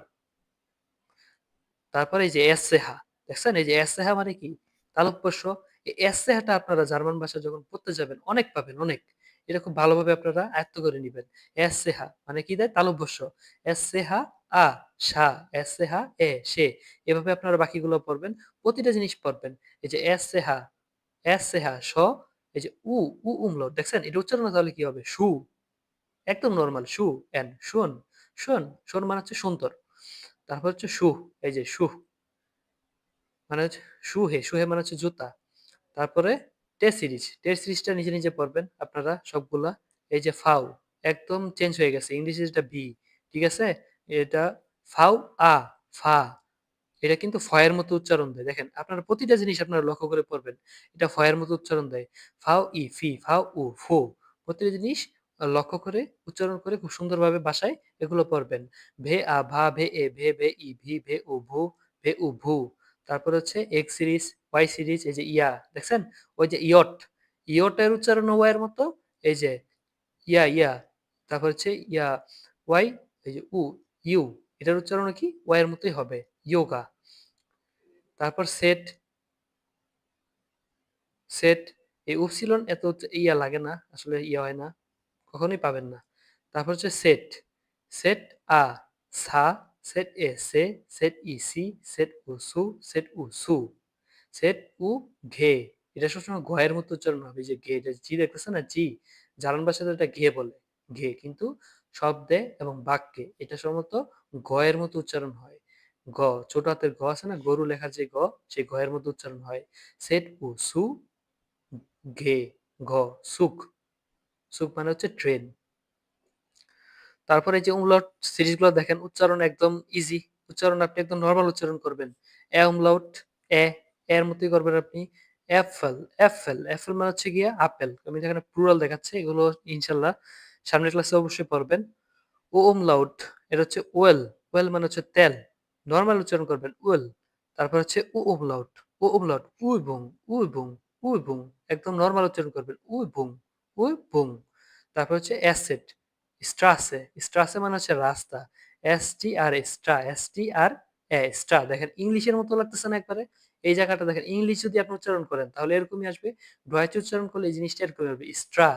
তারপরে এই যে এসেহা দেখছেন এই যে এসেহা মানে কি তালব্যস্য। এই এসেহাটা আপনারা জার্মান ভাষা যখন পড়তে যাবেন অনেক পাবেন অনেক। এটা খুব ভালোভাবে আপনারা আয়ত্ত করে নিবেন। এসেহা মানে কি দেয় তালব্যস্য। এসেহা আ সা, এসেহা এ সে। এভাবে আপনারা বাকিগুলো পড়বেন। প্রতিটা জিনিস পড়বেন। এই যে এসেহা, এসেহা স, এই যে উমলাউট দেখছেন এটা উচ্চারণ তাহলে কি হবে সু। একদম নরমাল সু এন শুন, শুন শুন মানে হচ্ছে সুন্দর। তারপর হচ্ছে সুহ, এই যে সুহ মানে হচ্ছে সুহে মানে হচ্ছে জুতা। তারপরে টেস্ট সিরিজটা নিজে পড়বেন আপনারা সবগুলা। এই যে ফাউ একদম চেঞ্জ হয়ে গেছে ইংলিশে যেটা বি। ঠিক আছে? এটা ফাউ আ ফা এটা কিন্তু ফয়ের মতো উচ্চারণ দেয়। দেখেন আপনারা প্রতিটা জিনিস আপনারা লক্ষ্য করে পড়বেন। এটা ফয়ের মতো উচ্চারণ দেয়। ফাও ই ফি, ফাও উ ফু। প্রতিটা জিনিস লক্ষ্য করে উচ্চারণ করে খুব সুন্দরভাবে বাসায় এগুলো পড়বেন। ভে আ ভা, ভে এ ভে, ভে ই ভি, ভে উ ভু, ভে উ ভু। তারপর হচ্ছে এক্স সিরিজ, ওয়াই সিরিজ এই যে ইয়া দেখছেন? ওই যে ইয়টের উচ্চারণ ওয়া এর মতো। এই যে ইয়া। তারপর হচ্ছে ওয়াই এই যে ইউ এটার উচ্চারণ কি? ওয়া এর মতোই হবে। ইয়োগা। তারপর সেট এই উপসিলন এত ইয়া লাগে না আসলে ইয়া হয় না কখনোই পাবেন না। তারপর হচ্ছে সেট আ সা সেট এ সে, সেট ই সি, সেট উ সু, সেট উ সু, সেট উ ঘে। এটা সবসময় ঘয়ের মতো উচ্চারণ হবে। এই যে ঘে, এটা জি দেখতেছে না জি, জার্মান ভাষাতে এটা ঘে বলে, ঘে। কিন্তু শব্দে এবং বাক্যে এটা সম্ভবত গয়ের মতো উচ্চারণ হয়। গ, ছোট হাতের গ আছে না, গরু লেখার যে গ, সেই গয়ের মতো উচ্চারণ হয়। সেট উ সু ঘে, ঘ, সুখ। সুখ মানে হচ্ছে ট্রেন। তারপরে এই যে umlaut সিরিজগুলো দেখেন, উচ্চারণ একদম ইজি। উচ্চারণ আপনি একদম নরমাল উচ্চারণ করবেন। umlaut, এ, এর মতোই করবেন আপনি। অ্যাপল, অ্যাপেল, অ্যাপেল মানে হচ্ছে গিয়ে আপেল। আমি যেখানে প্লুরাল দেখাচ্ছে, এগুলো ইনশাল্লাহ সামনের ক্লাসে অবশ্যই পড়বেন। ও umlaut, এটা হচ্ছে ওয়েল, ওয়েল মানে হচ্ছে তেল। নরমাল উচ্চারণ করবেন ওয়েল। তারপর হচ্ছে ও umlaut, ও umlaut, উইবুং, উইবুং, উইবুং। একদম নরমাল উচ্চারণ করবেন উইবুং, উইবুং। তারপর হচ্ছে অ্যাসেট, স্ট্রাসে, স্ট্রাসে মানে হচ্ছে রাস্তা। এস টি আর স্ট্রা, এস টি আর এ স্ট্রা। দেখেন ইংলিশের মতো লাগতেছে না একবারে? এই জায়গাটা দেখেন, ইংলিশ যদি আপনি উচ্চারণ করেন তাহলে এরকমই আসবে। ডয়েচে উচ্চারণ করলে এই জিনিসটা এরকম হবে, স্ট্রা।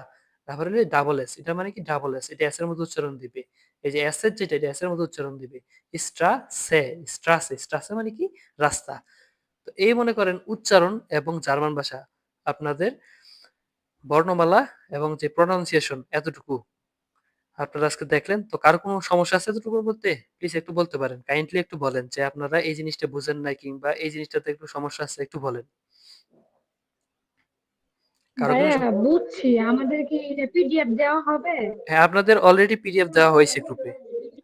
তারপরে ডাবল এস, এটা মানে কি ডাবল এস, এটা এস এর মতো উচ্চারণ দিবে। এই যে এস এর যেটা, এটা এস এর মতো উচ্চারণ দিবে। স্ট্রাসে, স্ট্রাসে, স্ট্রাসে মানে কি রাস্তা। তো এই মনে করেন উচ্চারণ এবং জার্মান ভাষা আপনাদের বর্ণমালা এবং যে প্রনাউন্সিয়েশন এতটুকু আপনারা আজকে দেখলেন। তো কারো কোনো সমস্যা আছে এতটুকুর মধ্যে? প্লিজ একটু বলতে পারেন। কাইন্ডলি একটু বলেন যে আপনারা এই জিনিসটা বুঝেন নাই কিংবা এই জিনিসটাতে একটু সমস্যা আছে, একটু বলেন। কারো কোনো ভাইয়া বুঝছি, আমাদের কি এটা পিডিএফ দেওয়া হবে? হ্যাঁ, আপনাদের অলরেডি পিডিএফ দেওয়া হয়েছে গ্রুপে।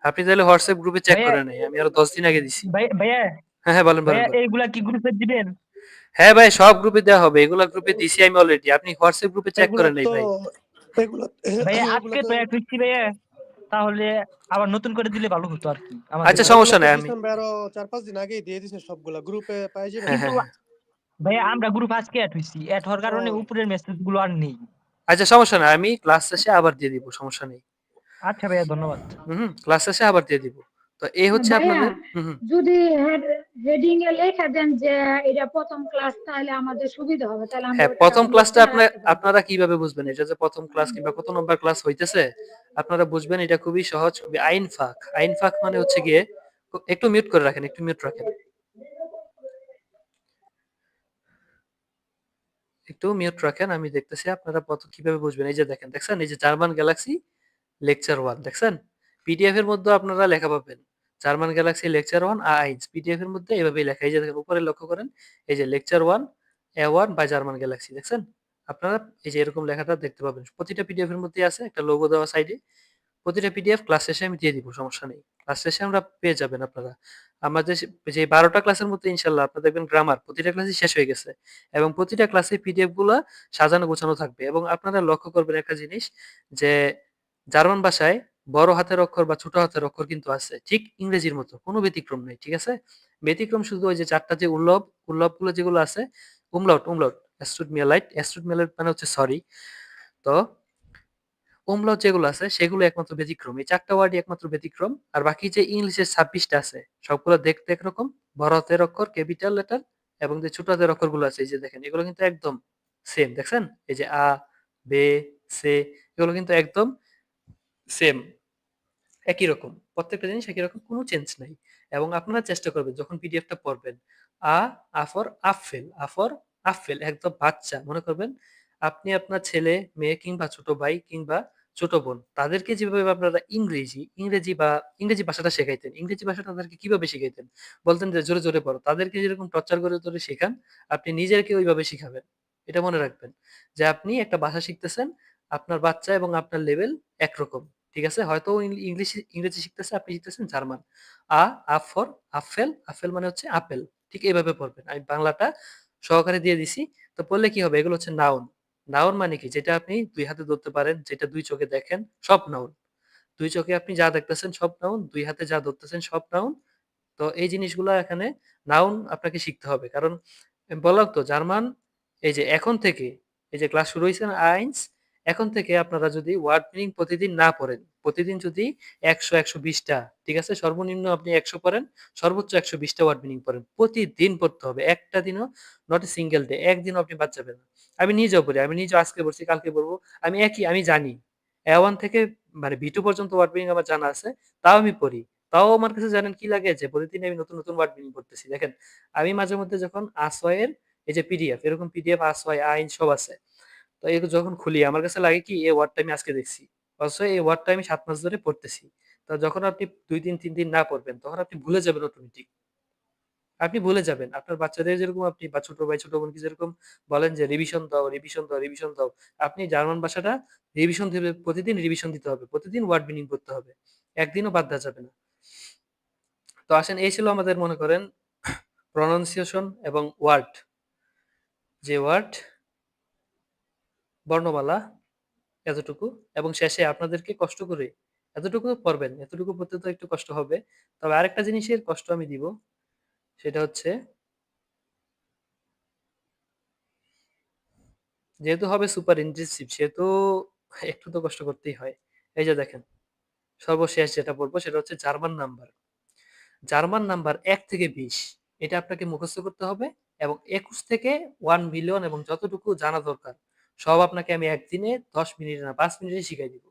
আপনি তাহলে হোয়াটসঅ্যাপ গ্রুপে চেক ভাইয়া, করেন নাই। আমি আরো 10 দিন আগে দিছি। ভাইয়া, হ্যাঁ, হ্যাঁ, বলেন, বলেন, ভাইয়া বলেন। এইগুলা কি গ্রুপে দিবেন? হ্যাঁ ভাই, সব গ্রুপে দেওয়া হবে। এগুলা গ্রুপে দিছি আমি অলরেডি। আপনি হোয়াটসঅ্যাপ গ্রুপে চেক এগুলা করেন নাই তো ভাই। এগুলা ভাইয়া এগুলা আজকে তো তো এক হইছি ভাইয়া, তাহলে আবার নতুন করে দিলে ভালো হতো আর কি আমাদের আচ্ছা, জন্য। এগুলা সমস্যা তো নাই। আমি ডিসেম্বর আরো 4-5 দিন আগেই দিয়ে দিছে সবগুলা গ্রুপে পাই যাবেন হ্যাঁ, তো। কিন্তু হ্যাঁ, হ্যাঁ। ভাইয়া আমরা গ্রুপ আজকে অ্যাড হইছি, অ্যাড হওয়ার কারণে ও উপরের মেসেজ গুলো আর নেই। আচ্ছা, সমস্যা নাই। আমি ক্লাস শেষে আবার দিয়ে দিব। সমস্যা নেই। আচ্ছা ভাইয়া, ধন্যবাদ। হুম, ক্লাস শেষে আবার দিয়ে দিব। তো এই হচ্ছে ভাইয়া আপনাদের হুম। যদি হেডিং এ লেখা দেন যে এটা প্রথম ক্লাস, তাহলে আমাদের সুবিধা হবে, তাহলে আমরা হ্যাঁ, ওটা প্রথম ক্লাসটা লিখে রাখতে পারবো। আপনারা কিভাবে বুঝবেন এটা যে প্রথম ক্লাস কিংবা কত নম্বর ক্লাস হইতেছে? আপনারা বুঝবেন এটা খুবই সহজ, খুবই আইনফাক। আইনফাক মানে হচ্ছে গিয়ে একটু মিউট করে রাখেন, একটু মিউট রাখেন। একটু মিউট রাখেন। আমি দেখতেছি আপনারা কিভাবে বুঝবেন। এই যে দেখেন, দেখছেন? এই যে জার্মান গ্যালাক্সি লেকচার 1 দেখছেন? পিডিএফ এর মধ্যে আপনারা লেখা পাবেন। German Galaxy lecture 1 A1 PDF এর মধ্যে এভাবেই লেখা। এই যে দেখেন উপরে লক্ষ্য করেন। এই যে lecture 1 A1 by German Galaxy দেখছেন? আপনারা এই যে এরকম লেখাটা দেখতে পাবেন। প্রতিটা পিডিএফ এর মধ্যেই আছে একটা লোগো দেওয়া সাইডে। প্রতিটা পিডিএফ ক্লাস শেষে আমি দিয়ে দিব, সমস্যা নেই। ক্লাস শেষে আমরা পেয়ে যাবেন আপনারা। আমাদের যে 12টা ক্লাসের মধ্যে ইনশাআল্লাহ আপনারা দেখবেন গ্রামার প্রতিটা ক্লাসই শেষ হয়ে গেছে। এবং প্রতিটা ক্লাসে পিডিএফ গুলা সাজানো গোছানো থাকবে। এবং আপনারা লক্ষ্য করবেন একটা জিনিস যে জার্মান ভাষায় বড় হাতের অক্ষর বা ছোট হাতের অক্ষর কিন্তু আছে। ঠিক ইংরেজির মতো। কোনো ব্যতিক্রম নেই। ঠিক আছে? ব্যতিক্রম শুধু ওই যে ৪ টা যে উল্লবগুলো যেগুলো আছে, umlaut, es tut mir leid, es tut mir leid মানে হচ্ছে সরি। তো umlaut যেগুলো আছে সেগুলো একমাত্র ব্যতিক্রম। এই ৪ টা ওয়ার্ডই একমাত্র ব্যতিক্রম। আর বাকি যে ইংলিশের ২৬ টা আছে সবগুলো দেখতে একরকম। বড় হাতের অক্ষর, ক্যাপিটাল লেটার এবং যে ছোট হাতের অক্ষরগুলো আছে এই যে দেখেন এগুলো কিন্তু একদম সেম। দেখছেন? এই যে আ, বে, সে এগুলো কিন্তু একদম সেম। একই রকম। প্রত্যেকটা জিনিস একই রকম, কোনো চেঞ্জ নাই। এবং আপনারা চেষ্টা করবেন যখন পিডিএফটা পড়বেন, আ, ফর আপেল, ফর আপেল একদম বাচ্চা মনে করবেন আপনি আপনার ছেলে, মেয়ে কিংবা ছোট ভাই কিংবা ছোট বোন তাদেরকে যেভাবে আপনারা ইংরেজি ভাষাটা শেখাইতেন, ইংরেজি ভাষাটা তাদেরকে কিভাবে শিখাইতেন? বলতেন যে জোরে, জোরে পড়ো। তাদেরকে যেরকম টর্চার করে ধরে শেখান, আপনি নিজেকে ওইভাবে শিখাবেন। এটা মনে রাখবেন যে আপনি একটা ভাষা শিখতেছেন, আপনার বাচ্চা এবং আপনার লেভেল একরকম। ঠিক আছে? হয়তো ও ইংরেজি শিখতেছে, আপনি শিখতেছেন জার্মান। আ, ফর আপেল, আপেল মানে হচ্ছে আপেল। ঠিক এভাবে পড়বেন। আমি বাংলাটা সহকারে দিয়ে দিছি। তো পড়লে কি হবে? এগুলো হচ্ছে নাউন। নাউন মানে কি? যেটা আপনি ২ হাতে ধরতে পারেন, যেটা ২ চোখে দেখেন, সব নাউন। ২ চোখে আপনি যা দেখতেছেন সব নাউন, ২ হাতে যা ধরতেছেন সব নাউন। তো এই জিনিসগুলা এখানে নাউন আপনাকে শিখতে হবে। কারণ বললাম তো জার্মান এই যে এখন থেকে এই যে ক্লাস শুরু হইছে না আইনস, এখন থেকে আপনারা যদি ওয়ার্ড মিনিং প্রতিদিন না পড়েন, প্রতিদিন যদি ১০০-১২০ টা, ঠিক আছে? সর্বনিম্ন আপনি ১০০ পড়েন, সর্বোচ্চ ১২০ টা ওয়ার্ড মিনিং পড়েন। প্রতিদিন পড়তে হবে। একটা দিনও নট এ সিঙ্গেল ডে। একদিনও আপনি বাদ যাবেন না। আমি নিজেও পড়ি। আমি নিজেও আজকে পড়ছি, কালকে পড়বো। আমি জানি। A1 থেকে মানে B2 পর্যন্ত ওয়ার্ড মিনিং আমার জানা আছে। তাও আমি পড়ি। তাও আমার কাছে জানেন কি লাগে যে প্রতিদিন আমি নতুন নতুন ওয়ার্ড মিনিং করতেছি। দেখেন আমি মাঝে মধ্যে যখন আসওয়ের এই যে পিডিএফ এরকম পিডিএফ আসওয়াই আইন সব আছে, তো এগুলো যখন খুলি আমার কাছে লাগে কি এই ওয়ার্ডটা আমি আজকে দেখছি, অথচ এই ওয়ার্ডটা আমি 7 মাস ধরে পড়তেছি। তো যখন আপনি 2 দিন 3 দিন না পড়বেন তখন আপনি ভুলে যাবেন অটোমেটিক। আপনি ভুলে যাবেন। আপনার বাচ্চাদের যেরকম আপনি বা ছোট ভাই ছোট বোনকে যেরকম বলেন যে রিভিশন দাও, রিভিশন দাও, রিভিশন দাও। আপনি জার্মান ভাষাটা রিভিশন দিবে, প্রতিদিন রিভিশন দিতে হবে। প্রতিদিন ওয়ার্ড মিনিং করতে হবে। একদিনও বাদ দেওয়া যাবে না। তো আসেন এই ছিল আমাদের মনে করেন প্রনাউন্সিয়েশন এবং ওয়ার্ড, যে ওয়ার্ড বর্ণমালা এতটুকু, এবং শেষে আপনাদেরকে কষ্ট করে এতটুকু পড়বেন। এতটুকু পড়তে তো একটু কষ্ট হবে। তবে আরেকটা জিনিসের কষ্ট আমি দিব, সেটা হচ্ছে যেহেতু হবে সুপার ইনটেনসিভ সেহেতু একটু তো কষ্ট করতেই হয়। এই যে দেখেন সর্বশেষ যেটা বলবো সেটা হচ্ছে জার্মান নাম্বার। জার্মান নাম্বার ১ থেকে ২০ এটা আপনাকে মুখস্থ করতে হবে, এবং ২১ থেকে 1 মিলিয়ন এবং যতটুকু জানা দরকার সব আপনাকে আমি একদিনে ১০ মিনিটে না ৫ মিনিটে শিখাই দিব।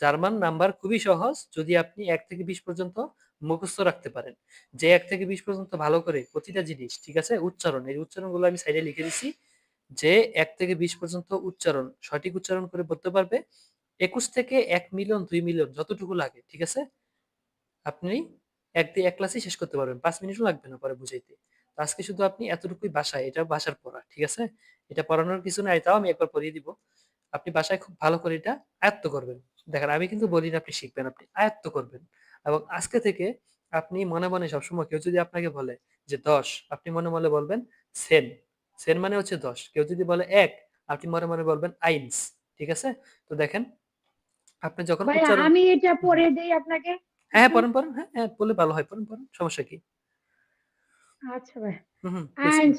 জার্মান নাম্বার খুবই সহজ যদি আপনি ১ থেকে ২০ পর্যন্ত মুখস্থ রাখতে পারেন। যে ১ থেকে ২০ পর্যন্ত ভালো করে প্রতিটা জিনিস, ঠিক আছে? উচ্চারণ, এই উচ্চারণগুলো আমি সাইডে লিখে দিছি। যে ১ থেকে ২০ পর্যন্ত উচ্চারণ, সঠিক উচ্চারণ করে বলতে পারবে, ২১ থেকে ১ মিলিয়ন ২ মিলিয়ন যতটুকু লাগে, ঠিক আছে? আপনি এক ক্লাসেই শেষ করতে পারবেন। ৫ মিনিটও লাগবে না পরে বুঝাইতে। তো আজকে শুধু আপনি এতটুকুই বাসায়, এটা বাসার পড়া, ঠিক আছে? এটা পড়ানোর কিছু নাই, তাও আমি একবার পড়িয়ে দিব। আপনি বাসায় খুব ভালো করে এটা আয়ত্ত করবেন। দেখেন আমি কিন্তু বলি না আপনি শিখবেন, আপনি আয়ত্ত করবেন। এবং আজকে থেকে আপনি মনে মনে সবসময় কেউ যদি আপনাকে বলে যে ১০, আপনি মনে মনে বলবেন 10, 10 মানে হচ্ছে ১০। কেউ যদি বলে ১, আপনি মনে মনে বলবেন 1, ঠিক আছে? তো দেখেন আপনি যখন ভাইয়া উচ্চারণ আমি এটা হুম, হুম। পড়ে দেই আপনাকে হ্যাঁ, হ্যাঁ, একটু। পড়েন, পড়েন। হ্যাঁ, হ্যাঁ, বললে ভালো হয়। পড়েন, পড়েন। সমস্যা কি? আচ্ছা ভাই। হুম, হুম, প্লিজ, 1,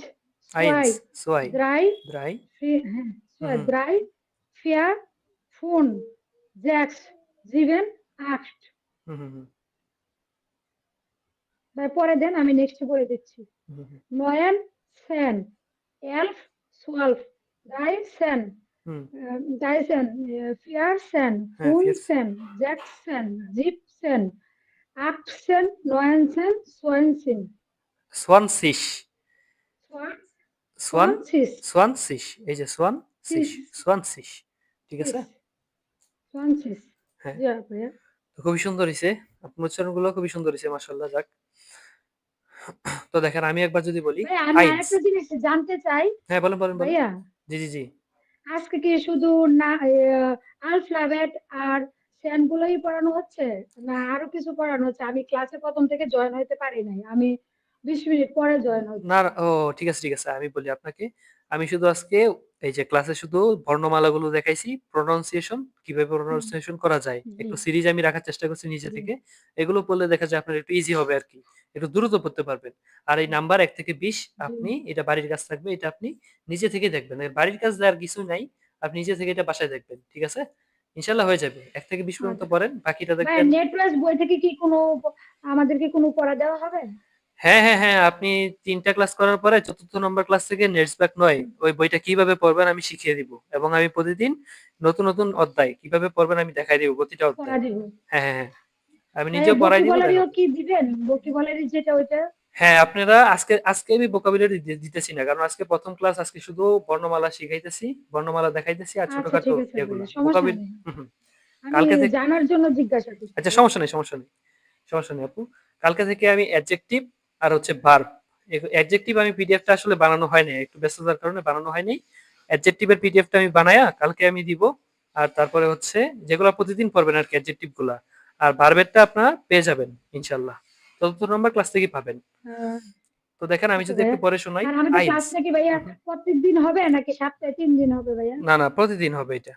প্লিজ। 1, 2, 2, 3, 3, 4, হুম, 2, হুম, 3, 4, 5, 6, 7, 8। হুম, হুম, হুম, ভাই পরে দেন, আমি নেক্সট পড়ে দিচ্ছি। হুম, হুম, 9, 10, 11, 12, 13, হুম। 13, 14, হ্যাঁ, ফিয়ার্স 15, 16, 17, 18, 19, 20, সোয়ানসিশ, সোয়ান 20, সোয়ানসিশ। এই যে সোয়ানসিশ, 6, সোয়ানসিশ। ঠিক আছে? 6, 20। হ্যাঁ। জি ভাইয়া। তো খুবই সুন্দর হইছে। আপনার উচ্চারণগুলো খুবই সুন্দর হইছে মাশাআল্লাহ, যাক। তো দেখেন আমি একবার যদি বলি ভাইয়া আমি আইনস। আরেকটা জিনিস জানতে চাই। হ্যাঁ, বলেন, বলেন, বলেন। ভাইয়া জি, জি, জি। আজকে কি শুধু না আলফাবেট আর সেন গুলোই পড়ানো হচ্ছে, না আরো কিছু পড়ানো হচ্ছে? আমি ক্লাসে প্রথম থেকে জয়েন হতে পারি নাই, আমি 20 মিনিট পরে জয়েন না, হচ্ছি। ও ঠিক আছে, ঠিক আছে। আমি বলি আপনাকে। আমি শুধু আজকে এই যে ক্লাসে শুধু বর্ণমালাগুলো দেখাইছি, প্রনাউন্সিয়েশন কিভাবে হুম, প্রনাউন্সিয়েশন করা যায়। জি একটু সিরিজ আমি রাখার চেষ্টা করছি নিজে জি থেকে। এগুলো পড়লে দেখা যায় আপনার একটু ইজি হবে আরকি। একটু দ্রুত পড়তে পারবেন। আর এই নাম্বার ১ থেকে ২০ জি। আপনি এটা বাড়ির কাজ থাকবে। এটা আপনি নিজে থেকেই দেখবেন। এর বাড়ির কাজ দেওয়ার কিছু নাই। আপনি নিজে থেকে এটা বাসায় দেখবেন। ঠিক আছে? ইনশাআল্লাহ হয়ে যাবে। ১ থেকে ২০ পর্যন্ত আচ্ছা পড়েন। বাকিটা ভাইয়া, দেখবেন নেট প্লাস বই থেকে কি কোনো আমাদেরকে কোনো পড়া দেওয়া হবে? হ্যাঁ, হ্যাঁ, হ্যাঁ। আপনি ৩ টা ক্লাস করার পরে ৪র্থ নম্বর ক্লাস থেকে নেটসব্যাক ৯ ওই বইটা কিভাবে পড়বেন আমি শিখিয়ে দিব। এবং আমি প্রতিদিন নতুন, নতুন অধ্যায় কিভাবে পড়বেন আমি দেখায় দিব প্রতিটা পড়া অধ্যায়। দিব? হ্যাঁ, হ্যাঁ, হ্যাঁ। আমি ভাইয়া নিজেও পড়াই দিব, ভোকাবুলারিও দেখাবো। কি দিবেন? ভোকাবুলারি যেটা ওইটা? হ্যাঁ, আপনারা আজকে আমি ভোকাবুলারি দিতেছি না। কারণ আজকে ১ম ক্লাস, আজকে শুধু বর্ণমালা শিখাইতেছি, বর্ণমালা দেখাইতেছি আর আচ্ছা ছোটখাটো ঠিক আছে এগুলা। ভাইয়া, সমস্যা নেই। হুম, হুম। আমি কালকে থেকে জানার জন্য জিজ্ঞাসা করছি আচ্ছা, ভাইয়া। সমস্যা নেই, সমস্যা নেই। সমস্যা নেই আপু। কালকে থেকে আমি অ্যাডজেক্টিভ আর হচ্ছে ভার্ব, অ্যাডজেক্টিভ আমি পিডিএফটা আসলে বানানো হয় নাই। একটু ব্যস্ততার কারণে বানানো হয় নাই। অ্যাডজেক্টিভের পিডিএফটা আমি বানায়া কালকে আমি দিব। আর তারপরে হচ্ছে যেগুলা প্রতিদিন পড়বেন আরকি অ্যাডজেক্টিভ গুলা। আর ভার্বেরটা আপনারা পেয়ে যাবেন ইনশাআল্লাহ। ৪র্থ নম্বর ক্লাস থেকেই পাবেন। আহ, তো দেখেন আমি আচ্ছা যদি একটু ভাইয়া। পরে শোনাই আর আমাদের আইনস। ক্লাস নাকি ভাইয়া হুম, হুম। প্রত্যেকদিন হবে নাকি সপ্তাহে 3 দিন হবে ভাইয়া? না, না, প্রতিদিন হবে এটা।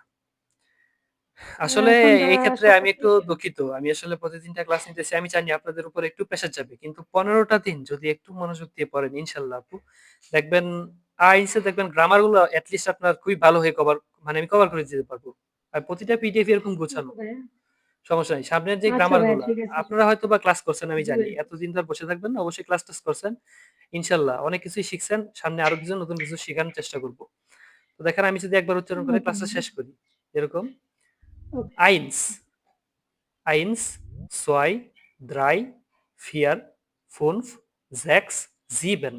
আসলে সন্ধ্যা এই ক্ষেত্রে আমি 7টা একটু থেকে। দুঃখিত। আমি আসলে প্রতিদিনটা ক্লাস নিতেছি। আমি জানি আপনাদের উপর একটু প্রেশার যাবে। কিন্তু ১৫ টা দিন যদি একটু মনোযোগ দিয়ে পড়েন ইনশাআল্লাহ আপু, দেখবেন আইএলটিএস এ দেখবেন গ্রামার গুলো এট লিস্ট আপনার খুবই ভালো হয়ে মানে আমি কভার করে দিতে পারবো। আর প্রতিটা পিডিএফ এরকম গোছানো। ওকে ভাইয়া। সমস্যা নেই। সামনের যে আচ্ছা গ্রামার ভাইয়া গুলা ঠিক আছে। আপনারা হয়তোবা ক্লাস করছেন আমি জি জানি। ভাইয়া। এতদিন তো আর বসে থাকবেন না। অবশ্যই ক্লাস-টাস করছেন। ইনশাআল্লাহ অনেক কিছুই শিখছেন। সামনে আরো কিছু নতুন কিছু শিখানোর চেষ্টা করব। তো দেখেন আমি যদি একবার উচ্চারণ করে ওকে ক্লাসটা ভাইয়া। শেষ করি। এরকম ওকে। আইনস, 1, 2, drei, vier, fünf, sechs, sieben.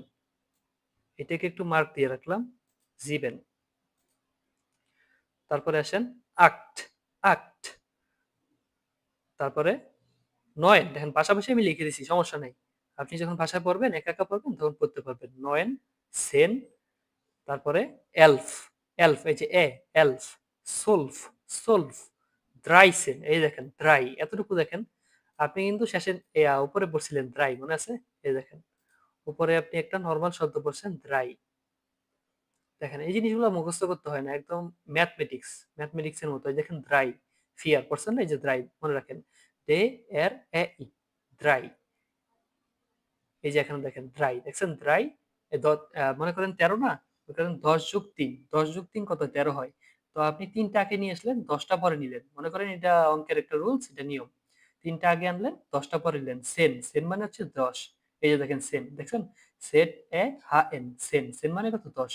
এটাকে একটু মার্ক দিয়ে রাখলাম, sieben. তারপরে আসেন acht, acht. তারপরে 9, দেখেন পাশাপাশি আমি লিখে দিছি, সমস্যা নাই। আপনি যখন ভাষায় পড়বেন, একা একা পড়বেন তখন পড়তে পারবেন। 9, 10, তারপরে 11, 11 এই যে elf, 12, 12, 13 এই দেখেন drei, এতটুকু দেখেন। আপনি কিন্তু শেষে উপরে পড়ছিলেন drei, মনে আছে? এই দেখেন উপরে আপনি একটা নরমাল শব্দ পড়ছেন drei। দেখেন এই জিনিসগুলো মুখস্থ করতে হয় না, একদম ম্যাথমেটিক্স এর মতো। এই দেখেন drei, ফিয়ার পড়ছেন না, এই যে drei মনে রাখেন, ডে এর এ ই, drei। এই যে এখানে দেখেন ড্রাই, দেখছেন ড্রাই, মনে করেন 13 না, মনে করেন 10 যোগ 3, 10 যোগ 3 কত, 13 হয়। তো আপনি 3টা আগে নিয়ে আসলেন, 10টা পরে নিলেন, মনে করেন এটা অঙ্কের একটা রুলস, এটা নিয়ম। 3টা আগে আনলেন, 10টা পরে নিলেন। সেন, সেন মানে হচ্ছে 10। এই যে দেখেন সেন, দেখছেন, সেট এ হা এন, সেন, সেন মানে কত, 10।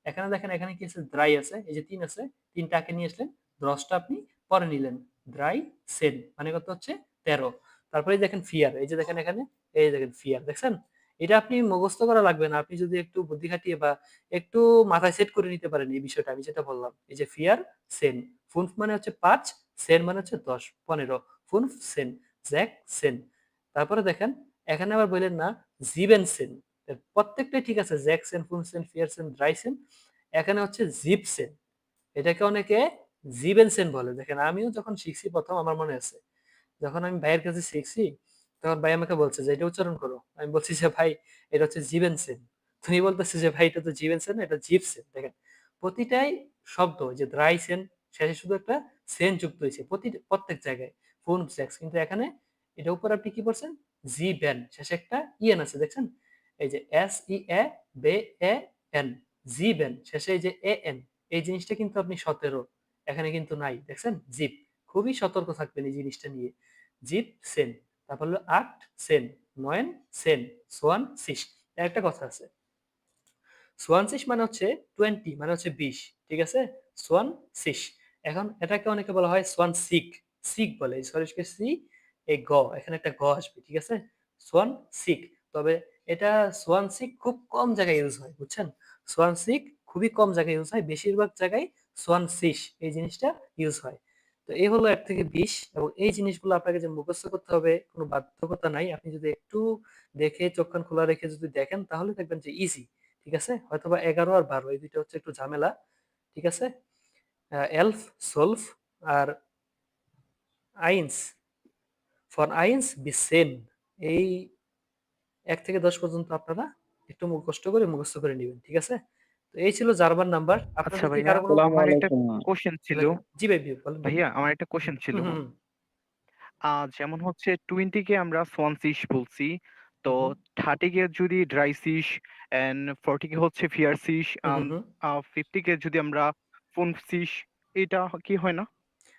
এখানে দেখেন, এখানে কি আছে, ড্রাই আছে, এই যে 3 আছে, 3টা আগে নিয়ে আসলেন, 10টা আপনি পরে নিলেন, ড্রাই সেন মানে কত হচ্ছে 13। তারপরে দেখেন ফিয়ার, এই যে দেখেন এখানে, এই দেখেন ফিয়ার, দেখছেন। এটা আপনি মুখস্থ করা লাগবে না, আপনি যদি একটু বুদ্ধি খাটিয়ে বা একটু মাথায় সেট করে নিতে পারেন এই বিষয়টা, আমি যেটা বললাম। এই যে ফিয়ার সেন, ফুনফ মানে হচ্ছে 5, সেন মানে হচ্ছে 10, 15, ফুনফ সেন, জ্যাক সেন। তারপরে দেখেন এখানে আবার বললেন না জিবেন সেন, প্রত্যেকটাই ঠিক আছে, জ্যাক সেন, ফুন সেন, ফিয়ার সেন, ড্রাই সেন। এখানে হচ্ছে জিপ সেন, এটাকে অনেকে জিবেন সেন বলে। দেখেন আমিও যখন শিখছি প্রথম, আমার মনে আছে যখন আমি ভাইয়ের কাছে শিখছি, তখন ভাই আমাকে বলছে যে এটা উচ্চারণ করো। আমি বলছি যে ভাই এটা হচ্ছে জিবেনসেন। তুমি বলতেছে যে ভাই এটা তো জিবেনসেন না, এটা জিপসেন। দেখেন প্রতিটাই শব্দ, যে দ্রাইসেন শেষে শুধু একটা সেন যুক্ত হয়েছে প্রত্যেক জায়গায়, ফোন সেক্স, কিন্তু এখানে এটা উপর আপনি কি বলছেন, জিবেন, শেষে একটা ইএন আছে, দেখছেন, এই যে এস ই এ বে এ এন, জিবেন, শেষে এই যে এ এন, এই জিনিসটা কিন্তু আপনি 17 এখানে কিন্তু নাই, দেখছেন, জিপ। খুবই সতর্ক থাকবেন এই জিনিসটা নিয়ে। জিপ সেন, তারপর হলো আট সেন, নয়ন সেন, সোয়ান সিস। একটা কথা আছে, সোয়ান সিস মানে হচ্ছে 20, মানে হচ্ছে 20, ঠিক আছে, সোয়ান সিস। এখন এটাকে অনেকে বলা হয় সোয়ান সিক, সিক বলে, সরি সি, এই গ, এখানে একটা গ আসবে, ঠিক আছে, সোয়ান সিক। তবে এটা সোয়ান সিক খুব কম জায়গায় ইউজ হয়, বুঝছেন, সোয়ান সিক খুবই কম জায়গায় ইউজ হয়, বেশিরভাগ জায়গায় সোয়ান সিস এই জিনিসটা ইউজ হয়। তো এই হলো 1 থেকে 20, এবং এই জিনিসগুলো আপনাকে যে মুখস্থ করতে হবে কোনো বাধ্যকতা নাই, আপনি যদি একটু দেখে চোখ কান খোলা রেখে যদি দেখেন তাহলে দেখবেন যে ইজি, ঠিক আছে। হয়তোবা 11 আর 12 এই দুইটা হচ্ছে একটু ঝামেলা, ঠিক আছে। এলফ, সোলফ আর আইন্স, ফর আইন্স বি সেন, এই 1 থেকে 10 পর্যন্ত আপনারা একটু কষ্ট করে মুখস্থ করে নেবেন, ঠিক আছে। তো এই ছিল জার্মান নাম্বার। আচ্ছা আপনাদের কি ভাইয়া, কারো কোনো, আসসালামু আমার একটা আলাইকুম। কোশ্চেন ছিল। জি ভাই, বলেন বলেন। ভাইয়া, আমার একটা কোশ্চেন ছিল। হুম হুম যেমন হচ্ছে 20 কে আমরা সোয়ানসিস বলছি, তো হুম 30 কে যদি ড্রাইসিস, এন্ড 40 কে হচ্ছে ফিয়ারসিস, হুম হুম হুম। 50 কে যদি আমরা ফুনসিস, এটা কি হয় না?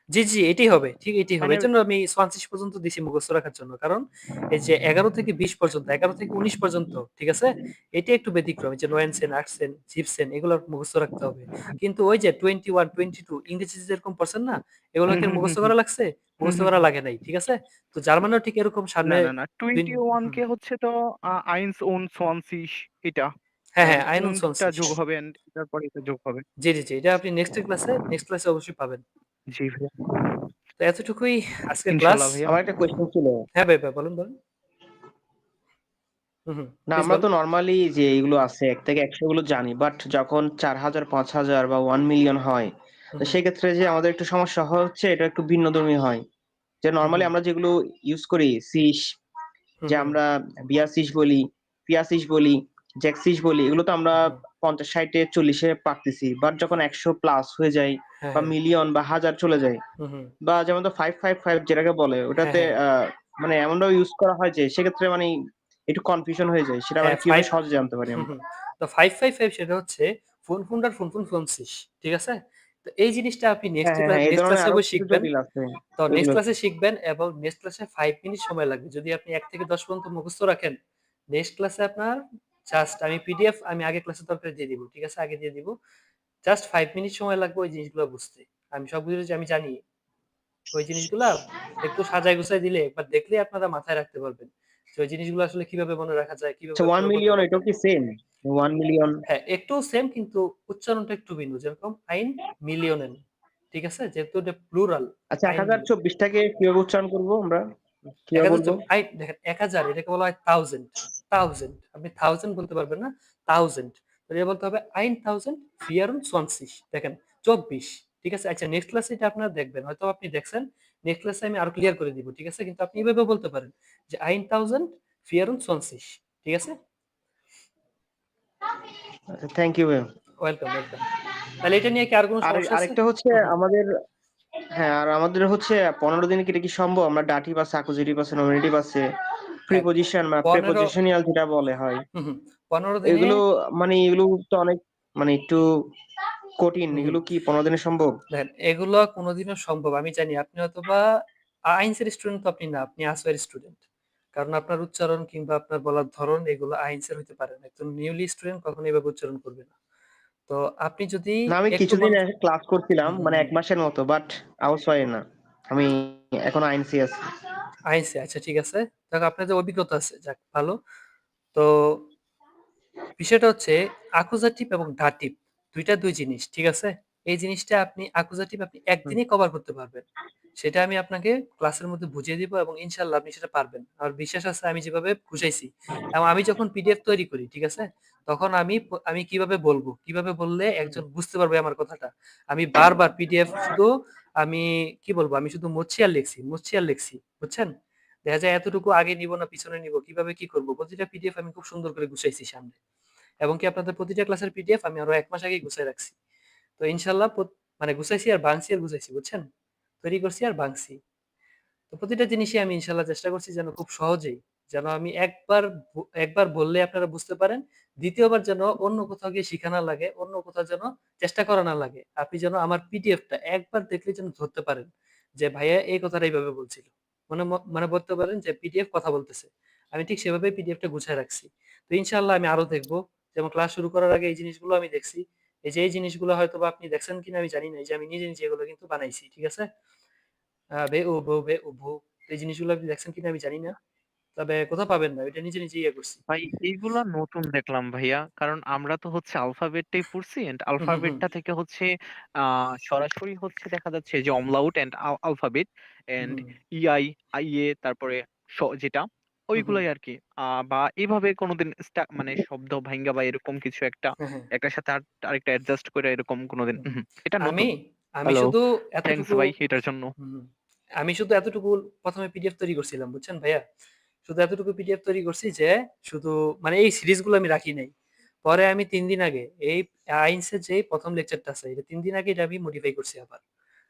জি, জি, এটাই হবে। ঠিক এটাই হবে। মানে এজন্য আমি 36 পর্যন্ত দিছি মুখস্থ রাখার জন্য। কারণ এই যে 11 থেকে 20 পর্যন্ত, 11 থেকে 19 পর্যন্ত, ঠিক আছে? এটা একটু ব্যতিক্রম। এই যে নোয়েনসেন, আর্টসেন, জিপসেন এগুলো মুখস্থ রাখতে হবে। কিন্তু ওই যে 21, 22 ইংরেজিতে যেরকম পড়ছেন না? এগুলো হুম কি হুম হুম মুখস্থ হুম করা লাগছে? হুম মুখস্থ হুম করা হুম। লাগে নাই। ঠিক আছে? তো জার্মানেও ঠিক এরকম না সামনে না না, দুই 21 হুম। কে হচ্ছে তো আইনস ওন সোয়ানসিস, এটা, হ্যাঁ, এন্ড হ্যাঁ, উনটা 21 যোগ হবে, এন্ড এটার পরে এটা যোগ হবে। জি, জি, জি। এটা আপনি নেক্সট ক্লাসে অবশ্যই পাবেন। জি ভাইয়া, তো এতটুকুই আজকের ক্লাস। ইনশাল্লাহ ভাইয়া। আমার একটা কোয়েশ্চেন ছিল। হ্যাঁ ভাই, ভাই বলুন, বলুন। হুম, হুম। না, প্লিজ আমরা বলেন। তো নর্মালি যে এইগুলো আছে 1 থেকে 100 গুলো জানি, বাট যখন 4000, 5000 বা 1 মিলিয়ন হয়, হুম, তো হুম, সেক্ষেত্রে যে আমাদের একটু সমস্যা হচ্ছে, এটা একটু ভিন্নধর্মী হয়। যে হুম, নর্মালি হুম, আমরা যেগুলো ইউজ করি, সিস, হুম, যে হুম, আমরা বিয়াসিস বলি, পিয়াসিস বলি, জ্যাকসিস বলি, এগুলো তো আমরা হুম, হুম। 50, 60, 40-এ পারতেছি। বাট যখন 100 প্লাস হয়ে যায় হ্যাঁ, বা হ্যাঁ। মিলিয়ন বা হাজার চলে যায়, হুম, হুম। বা যেমন তো 555 যেটাকে বলে, হ্যাঁ, ওটাতে হ্যাঁ। মানে এমনভাবে ইউজ করা হয় যে সেক্ষেত্রে মানে একটু কনফিউশন হয়ে যায়। সেটা মানে হ্যাঁ, কিভাবে সহজে জানতে পারি হুম, আমরা? হুম। তো 555 সেটা হচ্ছে ফুনফুন ফোনসিস। ঠিক আছে? তো এই জিনিসটা আপনি হ্যাঁ, হ্যাঁ, হ্যাঁ, এই নেক্সট ধরনের ক্লাসে আরো বই কিছু শিখবেন। জটিল আছে। তো নেক্সট ওইগুলো ক্লাসে শিখবেন এবং নেক্সট ক্লাসে 5 মিনিট সময় লাগবে। যদি আপনি 1 থেকে 10 পর্যন্ত মুখস্থ রাখেন, নেক্সট ক্লাসে আপনার জাস্ট আমি পিডিএফ আমি আগের ক্লাসে দরকার দিয়ে দিব। ঠিক আছে? আগে দিয়ে দিব। জাস্ট 5 মিনিট সময় লাগবে ওই জিনিসগুলো বুঝতে। আমি সবগুলো যে আমি জানি। ওই জিনিসগুলা একটু সাজায় গুছায় দিলে একবার দেখলেই আপনারা মাথায় রাখতে পারবেন যে ওই জিনিসগুলো আসলে কিভাবে মনে রাখা যায়, কিভাবে আচ্ছা, 1 আপনারা বলতে মিলিয়ন এটাও পারবেন। কি সেম? 1 মিলিয়ন। হ্যাঁ, একটু সেম কিন্তু উচ্চারণটা একটু ভিন্ন। যেরকম আইন মিলিয়নেন। ঠিক আছে? যেহেতু এটা প্লুরাল আচ্ছা, আইন মিলিয়ন। 1024 টাকে কিভাবে উচ্চারণ করব আমরা? কিভাবে বলবো? 1024 দেখেন 1000 এটাকে বলা হয় থাউজেন্ড। থাউজেন্ড। আপনি থাউজেন্ড বলতে পারবেন না। থাউজেন্ড। তো এটা বলতে হবে 1024। দেখেন 24। ঠিক আছে? আচ্ছা নেক্সট ক্লাসে এটা আপনারা দেখবেন। হয়তো আপনি দেখছেন। নেক্সট ক্লাসে আমি আরো ক্লিয়ার করে দিব। ঠিক আছে? কিন্তু আপনি এভাবে বলতে পারেন যে 1024। ঠিক আছে? আচ্ছা, থ্যাংক ইউ ভাইয়া। Welcome, welcome. তাহলে এটা নিয়ে কি আর কোনো আর সমস্যা আছে? আরেকটা হচ্ছে হুম, হুম। আমাদের, হ্যাঁ, আর আমাদের হচ্ছে 15 দিনে কি এটা কি সম্ভব? আমরা ডাটিভ আছে, অ্যাকুজেটিভ আছে, নমিনেটিভ আছে, হ্যাঁ, প্রিপজিশন বা 15 প্রেপজিশনাল যেটা বলে হয়, হুম, হুম। 15 দিনে এগুলো মানে এগুলো তো অনেক মানে একটু কঠিন। হুম, হুম। এগুলো কি 15 দিনে সম্ভব? দেখেন এগুলো কোনোদিনও সম্ভব আমি জানি আপনি হয়তোবা আইনসের স্টুডেন্ট তো আপনি না, আপনি আসওয়ার স্টুডেন্ট। কারণ আপনার উচ্চারণ কিংবা আপনার বলার ধরন এগুলো আইনসের হইতে পারে না। একজন নিউলি স্টুডেন্ট কখনো এভাবে উচ্চারণ করবে না। তো আপনি যদি না, আমি একটু কিছুদিন মনোযোগ আগে ক্লাস করছিলাম, হুম, হুম, মানে হুম। 1 মাসের মতো, বাট আউস হয় না। আমি এখন আইনসি আছি। আইনসে আচ্ছা ঠিক আছে। যাক আপনার যে অভিজ্ঞতা আছে যাক ভালো। তো বিষয়টা হচ্ছে অ্যাকুজাটিভ এবং ডাটিভ ২ টা ২ জিনিস। ঠিক আছে? এই জিনিসটা আপনি অ্যাকুজাটিভ আপনি হুম। একদিনেই কভার করতে পারবেন। সেটা আমি আপনাকে ক্লাসের মধ্যে বুঝিয়ে দিব এবং ইনশাআল্লাহ আপনি সেটা পারবেন। আমার বিশ্বাস আছে আমি যেভাবে বুঝাইছি এবং আমি যখন পিডিএফ তৈরি করি, ঠিক আছে? তখন আমি কিভাবে বলবো, কিভাবে বললে একজন বুঝতে পারবে আমার কথাটা। আমি বারবার পিডিএফ শুধু আমি কি বলবো, আমি শুধু মুছছি আর লিখছি, মুছছি আর লিখছি। বুঝছেন? দেখা যায় এতটুকু আগে নিব না পিছনে নিব, কিভাবে কি করব। প্রতিটা পিডিএফ আমি খুব সুন্দর করে গুছাইছি সামনে। এবং কি আপনাদের প্রতিটা ক্লাসের পিডিএফ আমি আরো ১ মাস আগেই গুছায় রাখছি। তো ইনশাআল্লাহ মানে গুছাইছি আর ভাঙছি আর গুছাইছি, বুঝছেন? তৈরি করছি আর ভাঙছি। তো প্রতিটা জিনিসই আমি ইনশাআল্লাহ চেষ্টা করছি যেন খুব সহজেই যেন আমি একবার বললে আপনারা বুঝতে পারেন। দ্বিতীয়বার যেন অন্য কোথাও গিয়ে শিখা না লাগে, অন্য কোথাও যেন চেষ্টা করা না লাগে। আপনি যেন আমার পিডিএফটা একবার দেখলে যেন ধরতে পারেন যে ভাইয়া এই কথাটা এইভাবে বলছিল। মানে বলতে পারেন যে পিডিএফ কথা বলতেছে। আমি ঠিক সেভাবেই পিডিএফটা গুছায় রাখছি। তো ইনশাআল্লাহ আমি আরো দেখব। যেমন ক্লাস শুরু করার আগে এই জিনিসগুলো আমি দেখছি। এই জিনিসগুলো হয়তোবা আপনি দেখছেন কিনা আমি জানি না। এই যে আমি নিজে, নিজে এগুলো কিন্তু বানাইছি। ঠিক আছে? বে, ও, বউ, বে, ও, ভু। এই জিনিসগুলো আপনি দেখছেন কিনা আমি জানি না। তবে কোথাও পাবেন না। ওইটা নিজে, নিজে ইয়ে করছি। ভাই এইগুলা নতুন দেখলাম ভাইয়া, কারণ আমরা তো হচ্ছে আলফাবেটটাই পড়ছি, এন্ড হুম, হুম, হুম। আলফাবেটটা থেকে হচ্ছে সরাসরি হচ্ছে দেখা যাচ্ছে যে umlaut and alphabet and hmm, ইআই আইএ তারপরে যেটা হুম, হুম। ওইগুলাই আর কি। বা এইভাবে কোনোদিন মানে শব্দ ভাঙ্গা বা এরকম কিছু একটা হ্যাঁ, হ্যাঁ। একটার সাথে আরেকটা অ্যাডজাস্ট করে এরকম কোনোদিন হুম। এটা আমি নতুন। আমি হ্যালো, শুধু থ্যাঙ্কস এতটুকু ভাই এটার জন্য। হুম, আমি শুধু এতটুকু ১ম এ পিডিএফ তৈরি করছিলাম। বুঝছেন ভাইয়া? শুধু এতটুকু পিডিএফ তৈরি করছি যে শুধু মানে এই সিরিজগুলো আমি রাখি নাই। পরে আমি ৩ দিন আগে এই আইনসের যে ১ম লেকচারটা আছে এটা ৩ দিন আগে এটা আমি মডিফাই করছি আবার।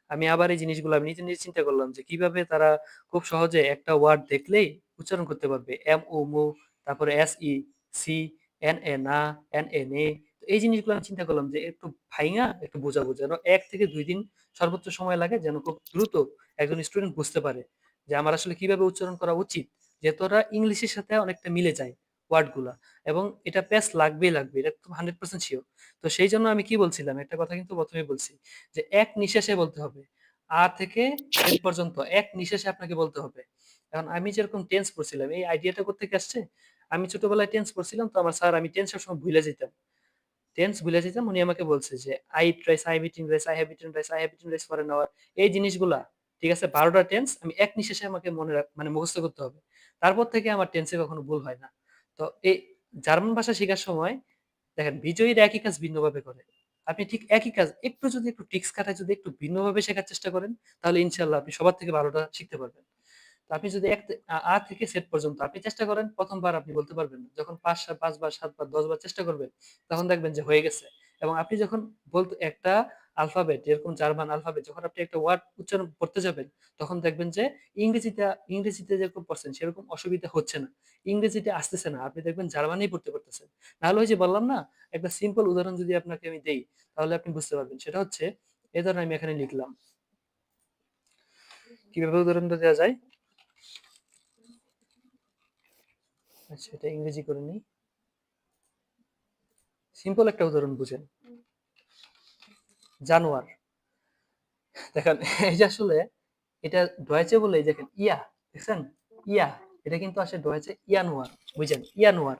আমি আবার এই জিনিসগুলো আমি নিজে, নিজে চিন্তা করলাম যে কিভাবে তারা খুব সহজে একটা ওয়ার্ড দেখলেই উচ্চারণ করতে পারবে। এম, ও, মু, তারপরে এস, ই, সি, এন, এ, না, এন, এ, নে। তো এই জিনিসগুলো আমি চিন্তা করলাম যে একটু ভাইঙা একটু বোঝাবো যেন ১ থেকে ২ দিন সর্বোচ্চ সময় লাগে যেন খুব দ্রুত একজন স্টুডেন্ট বুঝতে পারে যে আমার আসলে কিভাবে উচ্চারণ করা উচিত। যেহেতু ওরা ইংলিশের সাথে অনেকটা মিলে যায় ওয়ার্ডগুলা এবং এটা প্যাচ লাগবেই লাগবে। এটা একদম 100% সিওর। তো সেইজন্য আমি কি বলছিলাম, একটা কথা কিন্তু ১ম এই বলছি যে এক নিঃশ্বাসে বলতে হবে। আ থেকে জেড পর্যন্ত এক নিঃশ্বাসে আপনাকে বলতে হবে। এখন আমি যেরকম টেন্স পড়ছিলাম, এই আইডিয়াটা কোত্থেকে আসছে? আমি ছোটবেলায় টেন্স পড়ছিলাম তো আমার স্যার আমি টেন্স সবসময় ভুইলা যেতাম। টেন্স ভুলে যেতাম। উনি আমাকে বলছে যে, "I eat rice, I have eaten rice, I have eaten rice, I have eaten rice for an hour" এই জিনিসগুলা, ঠিক আছে? ১২ টা টেন্স আমি এক নিঃশ্বাসে আমাকে মানে মুখস্থ করতে হবে। তারপর থেকে আমার টেন্সে কখনো ভুল হয় না। তো এই জার্মান ভাষা শিখার সময় দেখেন বিজয়ীরা একই কাজ ভিন্নভাবে করে। আপনি ঠিক একই কাজ একটু যদি একটু ট্রিক্স খাটায় যদি একটু ভিন্নভাবে শেখার চেষ্টা করেন, তাহলে ইনশাআল্লাহ আপনি সবার থেকে ভালোটা শিখতে পারবেন। তো আপনি যদি আ থেকে জেড পর্যন্ত আপনি চেষ্টা করেন ১ম বার আপনি বলতে পারবেন না। যখন ৫ বার, ৭ বার, ১০ বার চেষ্টা করবেন, তখন দেখবেন যে হয়ে গেছে। এবং আপনি যখন একটা আলফাবেট যেরকম জার্মান আলফাবেট যখন আপনি একটা ওয়ার্ড উচ্চারণ করতে যাবেন, তখন দেখবেন যে ইংরেজিতে যেরকম পড়ছেন সেরকম অসুবিধা হচ্ছে না। ইংরেজিতে আসতেছে না। আপনি দেখবেন জার্মানেই পড়তে পারতেছেন। নাহলে ওই যে বললাম না, একটা সিম্পল উদাহরণ যদি আপনাকে আমি দেই, তাহলে আপনি বুঝতে পারবেন। সেটা হচ্ছে এই ধরেন আমি এখানে লিখলাম। কিভাবে উদাহরণটা দেয়া যায়? আচ্ছা এটা ইংরেজি করে নিই। সিম্পল একটা উদাহরণ বুঝেন। জানোয়ার। দেখেন এই যে আসলে এটা ডয়েচে বলে এই দেখেন ইয়া, দেখছেন? ইয়া, এটা কিন্তু আসে ডয়েচে ইয়ানুয়ার, বুঝছেন? ইয়ানুয়ার,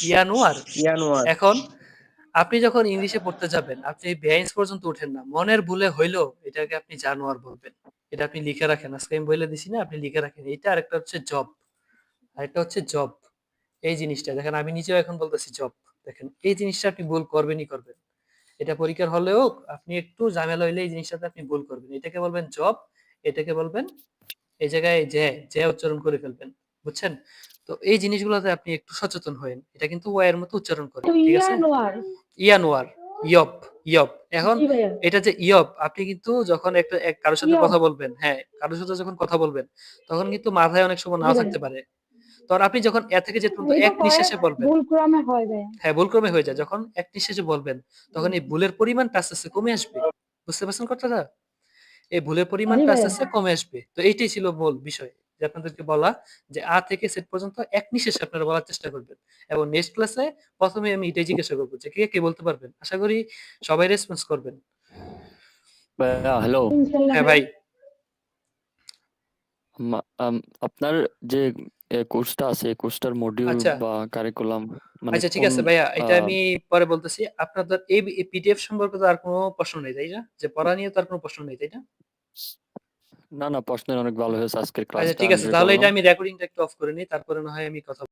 ইয়ানুয়ার। ইয়ানুয়ার। এখন আপনি যখন ইংলিশে পড়তে যাবেন, আপনি বেআইনস পর্যন্ত ওঠেন না। মনের ভুলে হইলেও এটাকে আপনি জানোয়ার বলবেন। এটা আপনি লিখে রাখেন। আজকে আমি বইলে দিছি না, আপনি লিখে রাখেন। এইটা আরেকটা হচ্ছে জব। আরেকটা হচ্ছে জব। এই জিনিসটা দেখেন আমি নিজেও এখন বলতেছি জব। দেখেন এই জিনিসটা আপনি ভুল করবেনই করবেন। এটা পরীক্ষার হলেও আপনি একটু ঝামেলা হইলে এই জিনিসটাতে আপনি ভুল করবেন। এটাকে বলবেন জব, এটাকে বলবেন এই জায়গায় যে উচ্চারণ করে ফেলবেন। বুঝছেন? তো এই জিনিসগুলোতে আপনি একটু সচেতন হয়েন। এটা কিন্তু ওয়া এর মতো উচ্চারণ করে। তো ঠিক আছে? ইয়ানোয়ার। ইয়ানোয়ার, ইয়ব, ইয়ব। এখন জি ভাইয়া। এটা যে ইয়ব আপনি কিন্তু যখন কারোর সাথে ইয়ব। কথা বলবেন, হ্যাঁ, কারোর সাথে যখন কথা বলবেন তখন কিন্তু মাথায় অনেক সময় জি নাও ভাইয়া। থাকতে পারে। তখন আপনি যখন এ থেকে জেড পর্যন্ত এটা এক হয়, নিঃশ্বাসে বলবেন, ভুল ক্রমে হয় ভাইয়া। হ্যাঁ, ভুলক্রমে হয়ে যায়। যখন এক নিঃশ্বাসে বলবেন তখন এই ভুলের পরিমাণটা আস্তে, আস্তে কমে আসবে। বুঝতে পারছেন কথাটা? এই ভুলের জি পরিমাণটা আস্তে, ভাইয়া। আস্তে কমে আসবে। তো এইটাই ছিল মূল বিষয়। যে আপনাদেরকে বলা যে আ থেকে জেড পর্যন্ত এক নিঃশ্বাসে আপনারা বলার চেষ্টা করবেন। এবং নেক্সট ক্লাসে ১ম এ আমি এটাই জিজ্ঞাসা করব যে কে বলতে পারবেন? আশা করি সবাই রেসপন্স করবেন। ভাইয়া হ্যালো। ইনশাআল্লাহ হ্যাঁ ভাইয়া। ভাই। আপনার যে কোর্সটা আছে এই কোর্সটার মডিউল আচ্ছা। বা কারিকুলাম মানে আচ্ছা ঠিক কোন আছে ভাইয়া, এটা আহ, আমি পরে বলতেছি। আপনাদের এই পিডিএফ সম্পর্কে তো আর কোনো প্রশ্ন নেই, তাই না? যে পড়া নিয়ে তো আর কোনো প্রশ্ন নেই, তাই না? না প্রশ্নের অনেক ভালো হয়েছে আজকের আচ্ছা ক্লাসটা ঠিক আছে। এনজয় তাহলে এটা করলাম। আমি রেকর্ডিংটা একটু অফ করে নিই। তারপরে না হয় আমি কথা